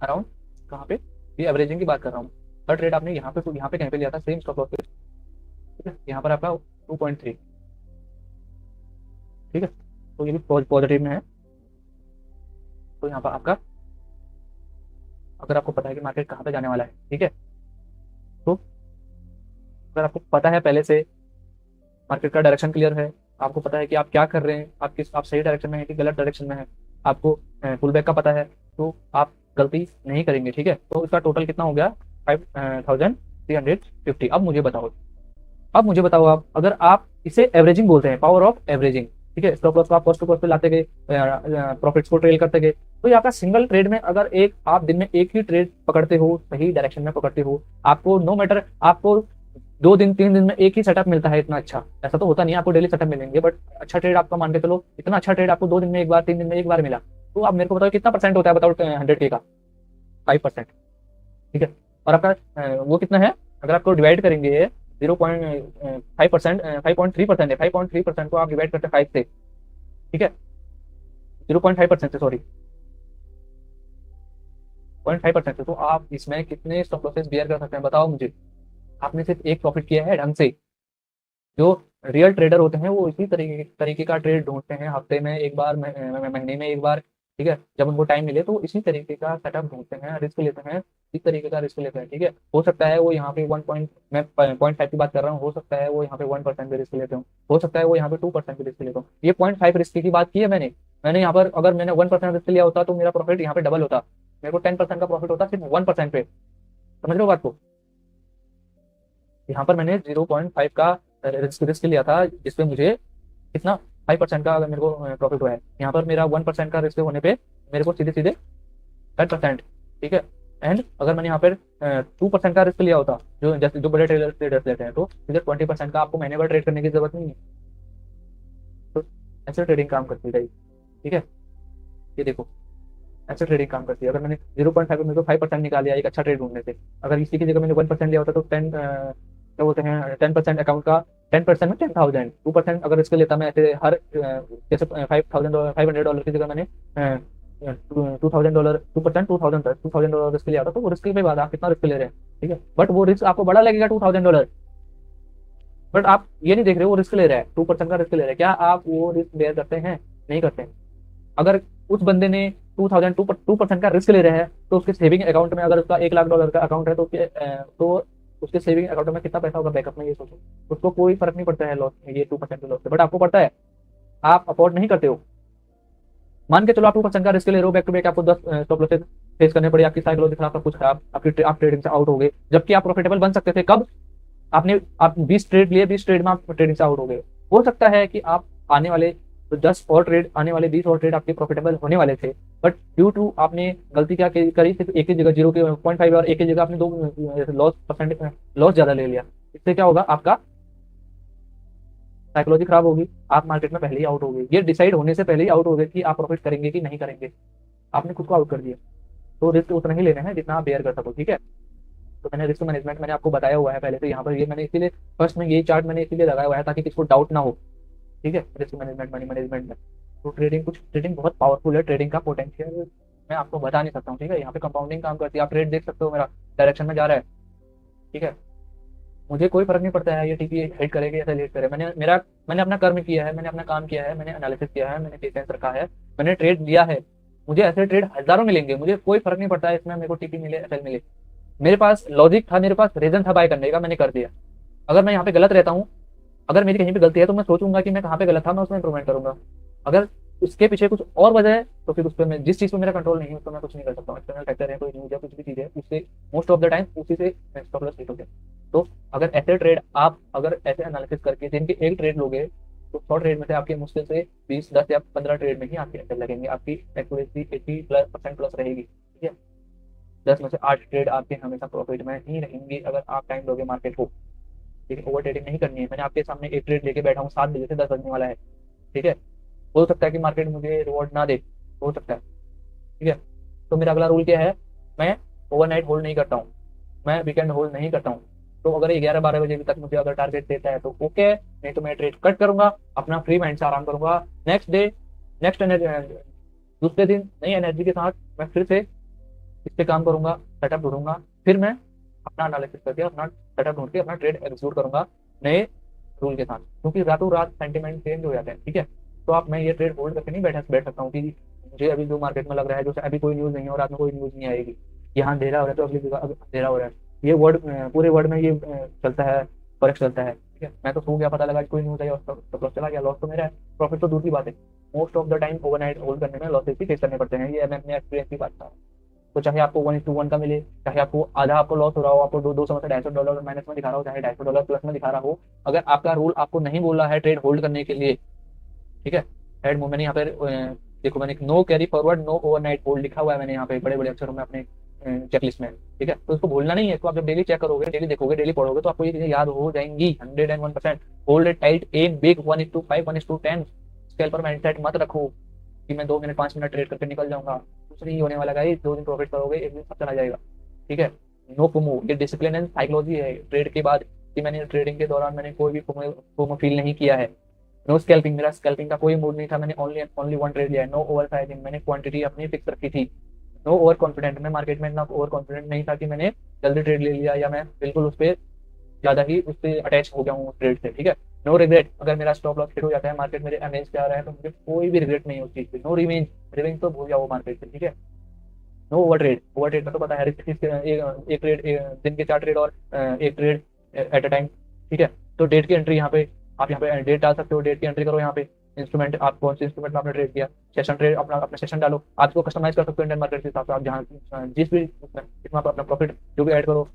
अराउंड कहाँ पे, ये एवरेजिंग की बात कर रहा हूँ। थर्ड ट्रेड आपने यहाँ पे कहीं पे लिया था, सेम स्टॉप लॉस पे, ठीक है। यहाँ पर आपका 2.3, ठीक है। तो ये भी पॉजिटिव में है। तो यहाँ पर आपका, अगर आपको पता है कि मार्केट कहाँ पे जाने वाला है, ठीक है, तो अगर आपको पता है पहले से, मार्केट का डायरेक्शन क्लियर है, आपको पता है कि आप क्या कर रहे हैं, आप सही डायरेक्शन में है कि गलत डायरेक्शन में है, आपको पुल बैक का पता है, तो आप गलती नहीं करेंगे, ठीक है। तो इसका टोटल कितना हो गया, 5350। अब मुझे बताओ आप, अगर आप इसे एवरेजिंग बोलते हैं, पावर ऑफ एवरेजिंग, ठीक है, स्टॉप लॉस को आप कॉस्ट टू कॉस्ट पे लाते गए, प्रॉफिट्स को ट्रेल करते गए, तो ये आपका सिंगल ट्रेड में, अगर आप दिन में एक ही ट्रेड पकड़ते हो, सही डायरेक्शन में पकड़ते हो, आपको नो मैटर, आपको 2 दिन 3 दिन में एक ही सेटअप मिलता है, इतना अच्छा ऐसा तो होता नहीं, आपको डेली सेटअप मिलेंगे, बट अच्छा ट्रेड आपका मान के चलो, इतना अच्छा ट्रेड आपको 2 दिन में एक बार, 3 दिन में एक बार मिला, तो आप मेरे को बताओ कितना परसेंट होता है, बताओ 100K का 5%, ठीक है। और आपका वो कितना है, अगर आपको डिवाइड करेंगे 0.5%, 5.3% है, 5.3% को आप डिवाइड करते हैं 5 से, ठीक है, 0.5% से, सॉरी 0.5% से, तो आप इसमें कितने स्टॉप लॉसेस बियर कर सकते हैं बताओ मुझे। आपने सिर्फ एक प्रॉफिट किया है ढंग से। जो रियल ट्रेडर होते हैं वो इसी तरीके का ट्रेड ढूंढते हैं, हफ्ते में एक बार, महीने में एक बार, ठीक है, जब उनको टाइम मिले तो इसी तरीके का सेटअप ढूंढते हैं, रिस्क लेते हैं, इस तरीके का रिस्क लेते हैं, ठीक है। हो सकता है वो यहाँ पे 0.5 की बात कर रहा हूँ, हो सकता है वो यहाँ पे 1% भी रिस्क लेते हो सकता है वो यहाँ पे 2% भी रिस्क लेते हो। ये 0.5 रिस्क की बात की है मैंने यहाँ पर, अगर मैंने 1% रिस्क लिया होता तो मेरा प्रॉफिट यहाँ पे डबल होता, मेरे को 10% का प्रॉफिट होता सिर्फ 1% पे, समझ रहे हो बात को। यहाँ पर मैंने 0.5 का रिस्क लिया था, जिसपे मुझे कितना 5% का अगर मेरे को प्रॉफिट हुआ है। यहाँ पर मेरा 1% का रिस्क होने पे मेरे को सीधे सीधे 10%, ठीक है। एंड अगर मैंने यहाँ पर 2% का रिस्क लिया होता, जो बड़े ट्रेडर्स लेते हैं, तो सीधे 20% का आपको महीने भर ट्रेड करने की जरूरत नहीं है। तो ऐसे ट्रेडिंग काम करती है, ठीक है। ये देखो ऐसे ट्रेडिंग काम करती है। अगर मैंने 0.5 में तो 5% निकाल लिया एक अच्छा ट्रेड ढूंढने से, अगर इसी की जगह मैंने 1% लिया होता तो क्या बोलते हैं 10% अकाउंट का 10% में 10,000, 2% अगर रिस्क लेता मैं ऐसे हर जैसे $5,000 $500 की जगह मैंने $2,000 2% $2,000 रिस्क लिया था, तो वो रिस्क पे बात है, आप कितना रिस्क ले रहे हैं, ठीक है। बट वो रिस्क आपको बड़ा लगेगा $2,000, बट आप ये नहीं देख रहे वो रिस्क ले रहा है, 2% का रिस्क ले रहा है, क्या आप वो रिस्क बेयर करते हैं? नहीं करते हैं। अगर उस बंदे ने 2% का रिस्क ले रहा है, तो उसके सेविंग अकाउंट में, अगर उसका $1,00,000 का अकाउंट है, तो उसके सेविंग अकाउंट में कितना पैसा होगा बैकअप में, ये सोचो। उसको कोई फर्क नहीं पड़ता है लॉस, ये 2% के लॉस से, बट आपको पड़ता है, आप अफोर्ड नहीं करते हो। मान के चलो आप 2% का रिस्क ले रहे हो, बैक टू बैक आपको 10 स्टॉप लॉसेस फेस करने पड़े, आपकी साइकोलॉजी खराब, सब कुछ खराब, आप ट्रेडिंग से आउट हो गए, जबकि आप प्रॉफिटेबल बन सकते थे। कब? आप 20 ट्रेड लिए, 20 ट्रेड में आप ट्रेडिंग से आउट हो गए। हो सकता है कि आप आने वाले 10 और ट्रेड, आने वाले 20 और ट्रेड आपके प्रॉफिटेबल होने वाले थे, बट ड्यू टू आपने गलती क्या करी, सिर्फ एक ही जगह 0.5 और एक ही जगह आपने दो लॉस ज्यादा ले लिया। इससे क्या होगा, आपका साइकोलॉजी खराब होगी, आप मार्केट में पहले ही आउट हो गए। ये डिसाइड होने से पहले ही आउट हो गए कि आप प्रॉफिट करेंगे कि नहीं करेंगे, आपने खुद को आउट कर दिया। तो रिस्क उतना ही लेना है जितना आप बेयर कर सको, ठीक है। तो मैंने रिस्क मैनेजमेंट मैंने आपको बताया हुआ है पहले से, यहाँ पर ये मैंने इसीलिए फर्स्ट में ये चार्ट मैंने इसीलिए लगाया हुआ है ताकि किसको डाउट ना हो, ठीक है। रिस्क मैनेजमेंट, मनी मैनेजमेंट में तो ट्रेडिंग बहुत पावरफुल है, ट्रेडिंग का पोटेंशियल मैं आपको बता नहीं सकता हूँ, ठीक है। यहाँ पे कंपाउंडिंग काम करती है, आप ट्रेड देख सकते हो मेरा डायरेक्शन में जा रहा है, ठीक है। मुझे कोई फर्क नहीं पड़ता है ये टीपी हेड करेगा या लीड करे, मैंने अपना कर्म किया है, मैंने अपना काम किया है, मैंने एनालिसिस किया है, मैंने पेशेंस रखा है, मैंने ट्रेड लिया है। मुझे ऐसे ट्रेड हजारों मिलेंगे, मुझे कोई फर्क नहीं पड़ता है इसमें मेरे को टीपी मिले एसएल मिले। मेरे पास लॉजिक था, मेरे पास रीजन था बाय करने का, मैंने कर दिया। अगर मैं यहाँ पे गलत रहता हूँ, अगर मेरी कहीं पे गलती है, तो मैं सोचूंगा कि मैं कहाँ पे गलत था, मैं उसमें इंप्रूवमेंट करूंगा। अगर उसके पीछे कुछ और वजह है, तो फिर उस पर मैं जिस चीज़ पर मेरा कंट्रोल नहीं है, उस पर मैं कुछ नहीं कर सकता हूँ। एक्सटर्नल फैक्टर है, कोई न्यूज है, कुछ भी चीज़ है, उससे मोस्ट ऑफ द टाइम उसी से स्टॉप लॉस हिट हो गया। तो अगर ऐसे ट्रेड आप अगर ऐसे एनालिसिस करके दिन के एक ट्रेड लोगे, तो 100 ट्रेड में से आपके मुश्किल से 20 10 या 15 ट्रेड में ही आपके एसएल लगेंगे, आपकी एक्यूरेसी 80% प्लस रहेगी, ठीक है। 10 में से 8 ट्रेड आपके हमेशा प्रॉफिट में ही रहेंगे अगर आप टाइम दोगे मार्केट को, ठीक है। ओवर ट्रेडिंग नहीं करनी है। मैंने आपके सामने एक ट्रेड लेके बैठा हूँ, 7 बजे से 10 बजने वाला है, ठीक है। हो सकता है कि मार्केट मुझे रिवॉर्ड ना दे, हो सकता है, ठीक है। तो मेरा अगला रूल क्या है, मैं ओवरनाइट होल्ड नहीं करता हूँ, मैं वीकेंड होल्ड नहीं करता हूँ। तो अगर 11-12 बजे तक मुझे अगर टारगेट देता है तो ओके, नहीं तो मैं ट्रेड कट करूंगा, अपना फ्री माइंड से आराम करूंगा। नेक्स्ट डे, नेक्स्ट एनर्जी, दूसरे दिन नई एनर्जी के साथ मैं फिर से इस पे काम करूंगा, सेटअप ढूंढूंगा, फिर मैं अपना एनालिसिस करके अपना सेटअप ढूंढ के अपना ट्रेड एग्जीक्यूट करूंगा नए रूल के साथ, क्योंकि रातों रात सेंटिमेंट चेंज हो जाते हैं, ठीक है। तो आप, मैं ये ट्रेड होल्ड करके नहीं बैठ सकता हूँ कि मुझे अभी जो मार्केट में लग रहा है, जो अभी कोई न्यूज़ नहीं है और रात में कोई न्यूज़ नहीं आएगी, यहाँ अंधेरा हो रहा है तो अगली जगह अंधेरा हो रहा है, ये वर्ड पूरे वर्ड में ये चलता है, फर्क चलता है, ठीक है। मैं तो सो गया, पता लगा कि कोई न्यूज़ आई और स्टॉप लॉस चला गया, लॉस तो मेरा है, प्रॉफिट तो दूसरी बात है। Most of the time overnight hold करने में लॉसेस भी फेस करने पड़ते हैं, ये मैं अपने एक्सपीरियंस की बात था। तो चाहे आपको 1:1 का मिले, चाहे आपको आधा आपको लॉस हो रहा हो, आपको 200 में से $250 माइनस में दिखा रहा हो, चाहे $250 प्लस में दिखा रहा हो, अगर आपका रूल आपको नहीं बोला है ट्रेड होल्ड करने के लिए, ठीक है। हेड मूव मैंने यहाँ पे देखो, मैंने no carry forward no overnight hold लिखा हुआ है, मैंने यहाँ पे बड़े बड़े अक्षरों में अपने चेकलिस्ट में, ठीक है। तो इसको भूलना नहीं है। तो आप जब डेली चेक करोगे, डेली देखोगे, डेली पढ़ोगे, तो आपको ये चीजें याद हो जाएंगी 101%। Hold it tight, am big 1:5 1:10। Scale पर माइंडसेट मत रखो कि मैं 2 मिनट 5 मिनट ट्रेड करके निकल जाऊंगा, कुछ नहीं होने वाला गाइस। 2 दिन प्रॉफिट करोगे, एक दिन सब चला जाएगा, ठीक है। नो फोमो, ये डिसिप्लिन एंड साइकोलॉजी है ट्रेड के बाद, कि मैंने ट्रेडिंग के दौरान मैंने कोई भी फोमो फील नहीं किया है। नो स्कैल्पिंग, मेरा स्कैल्पिंग का कोई मूड नहीं था, मैंने ओनली वन ट्रेड लिया है। नो ओवर साइजिंग, मैंने क्वांटिटी अपनी फिक्स रखी थी। नो ओवर कॉन्फिडेंट, मैं मार्केट में इतना ओवर कॉन्फिडेंट नहीं था कि मैंने जल्दी ट्रेड ले लिया, या मैं बिल्कुल उस पर ज्यादा ही उस पर अटैच हो गया हूँ उस ट्रेड से, ठीक है। नो रिग्रेट, अगर मेरा स्टॉप लॉस हिट हो जाता है, मार्केट मेरे अमेज पे आ रहा है, तो मुझे कोई भी रिग्रेट नहीं है उस चीज पे। नो रिवेंज, रिवेंज तो भूल जाओ मार्केट से, ठीक है। No over trade, over trade का तो पता है, एक ट्रेड दिन के 4 ट्रेड और एक ट्रेड एट अ टाइम, ठीक है। तो डेट की एंट्री, यहाँ पे आप यहाँ पे डेट डाल सकते हो, डेट की एंट्री करो यहाँ पे। इंस्ट्रूमेंट, आप कौन से इंस्ट्रूमेंट में आपने ट्रेड किया, सेशन ट्रेड अपना अपना सेशन डालो, आप इसको कस्टमाइज कर सकते हो इंडियन मार्केट के हिसाब से। आप जहाँ जिस भी इसमें आप अपना प्रॉफिट जो भी ऐड करो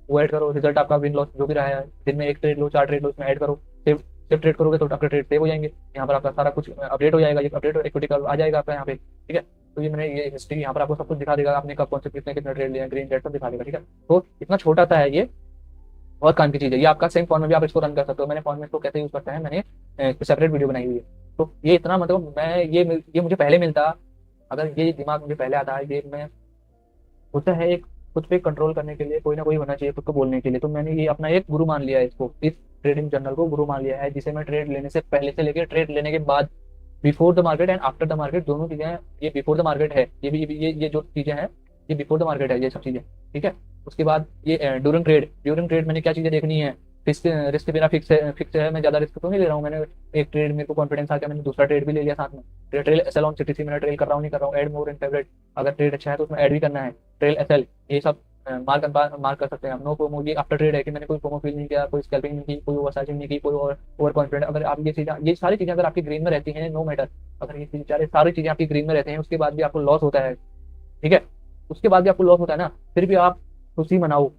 वो ऐड करो, रिजल्ट आपका विन लॉस जो भी रहा है, दिन में एक ट्रेड लो, 4 ट्रेड लो, उसमें ऐड करो, सेव ट्रेड करोगे तो आपके ट्रेड सेव हो जाएंगे। यहाँ पर आपका सारा कुछ अपडेट हो जाएगा, ये अपडेट इक्विटी का आ जाएगा आपका यहाँ पे, ठीक है। तो ये मैंने ये हिस्ट्री यहाँ पर आपको सब कुछ दिखा देगा, आपने कब कौन से कितने कितने ट्रेड लिए, ग्रीन रेड सब दिखा देगा, ठीक है। तो इतना छोटा सा है ये, बहुत काम की चीज़ है ये। आपका सेम फॉर्म में भी आप इसको रन कर सकते हो। मैंने फॉर्म में इसको कैसे यूज करता है, मैंने सेपरेट वीडियो बनाई हुई है। तो ये इतना, मतलब मैं ये मुझे पहले मिलता, अगर ये दिमाग मुझे पहले आता है, ये मैं होता है एक खुद पे कंट्रोल करने के लिए कोई ना कोई होना चाहिए खुद को बोलने के लिए। तो मैंने ये अपना एक गुरु मान लिया है, इसको, इस ट्रेडिंग जर्नल को गुरु मान लिया है, जिसे मैं ट्रेड लेने से पहले से लेकर ट्रेड लेने के बाद, before the market and after the market, दोनों चीजें हैं। ये बिफोर द मार्केट है, ये जो चीजें हैं ये बिफोर द मार्केट है, ये सब चीजें, ठीक है। उसके बाद ये ड्यूरिंग ट्रेड मैंने क्या चीजें देखनी है। रिस्क रिस्क मेरा फिक्स है, मैं ज्यादा रिस्क तो नहीं ले रहा हूँ। मैंने एक ट्रेड, मेरे को कॉन्फिडेंस आ गया, मैंने दूसरा ट्रेड भी ले लिया साथ में। Trail S L on CTC मैंने ट्रेल कर रहा हूँ, नहीं कर रहा हूँ, ऐड मोर इन फेवरेट, अगर ट्रेड अच्छा है तो उसमें ऐड भी करना है, ट्रेल SL, ये सब मार्क कर सकते हैं हम। नो प्रोमो, ये आफ्टर ट्रेड है कि मैंने कोई प्रोमो फील नहीं किया, कोई स्कैल्पिंग नहीं की, कोई ओवरचार्जिंग नहीं की, कोई ओवर कॉन्फिडेंट। अगर आप ये सारी चीजें अगर आपकी ग्रीन में रहती हैं, नो मैटर, अगर ये सारी चीजें आपकी ग्रीन में रहते हैं, उसके बाद भी आपको लॉस होता है, ठीक है, उसके बाद भी आपको लॉस होता है ना, फिर भी आप खुशी मनाओ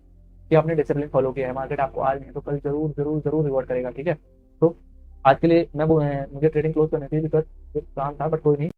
कि आपने डिसिप्लिन फॉलो किया है। मार्केट आपको आज नहीं तो कल जरूर जरूर जरूर रिवॉर्ड करेगा, ठीक है। तो आज के लिए मुझे ट्रेडिंग क्लोज करनी थी, बिकॉज एक काम था, बट कोई नहीं।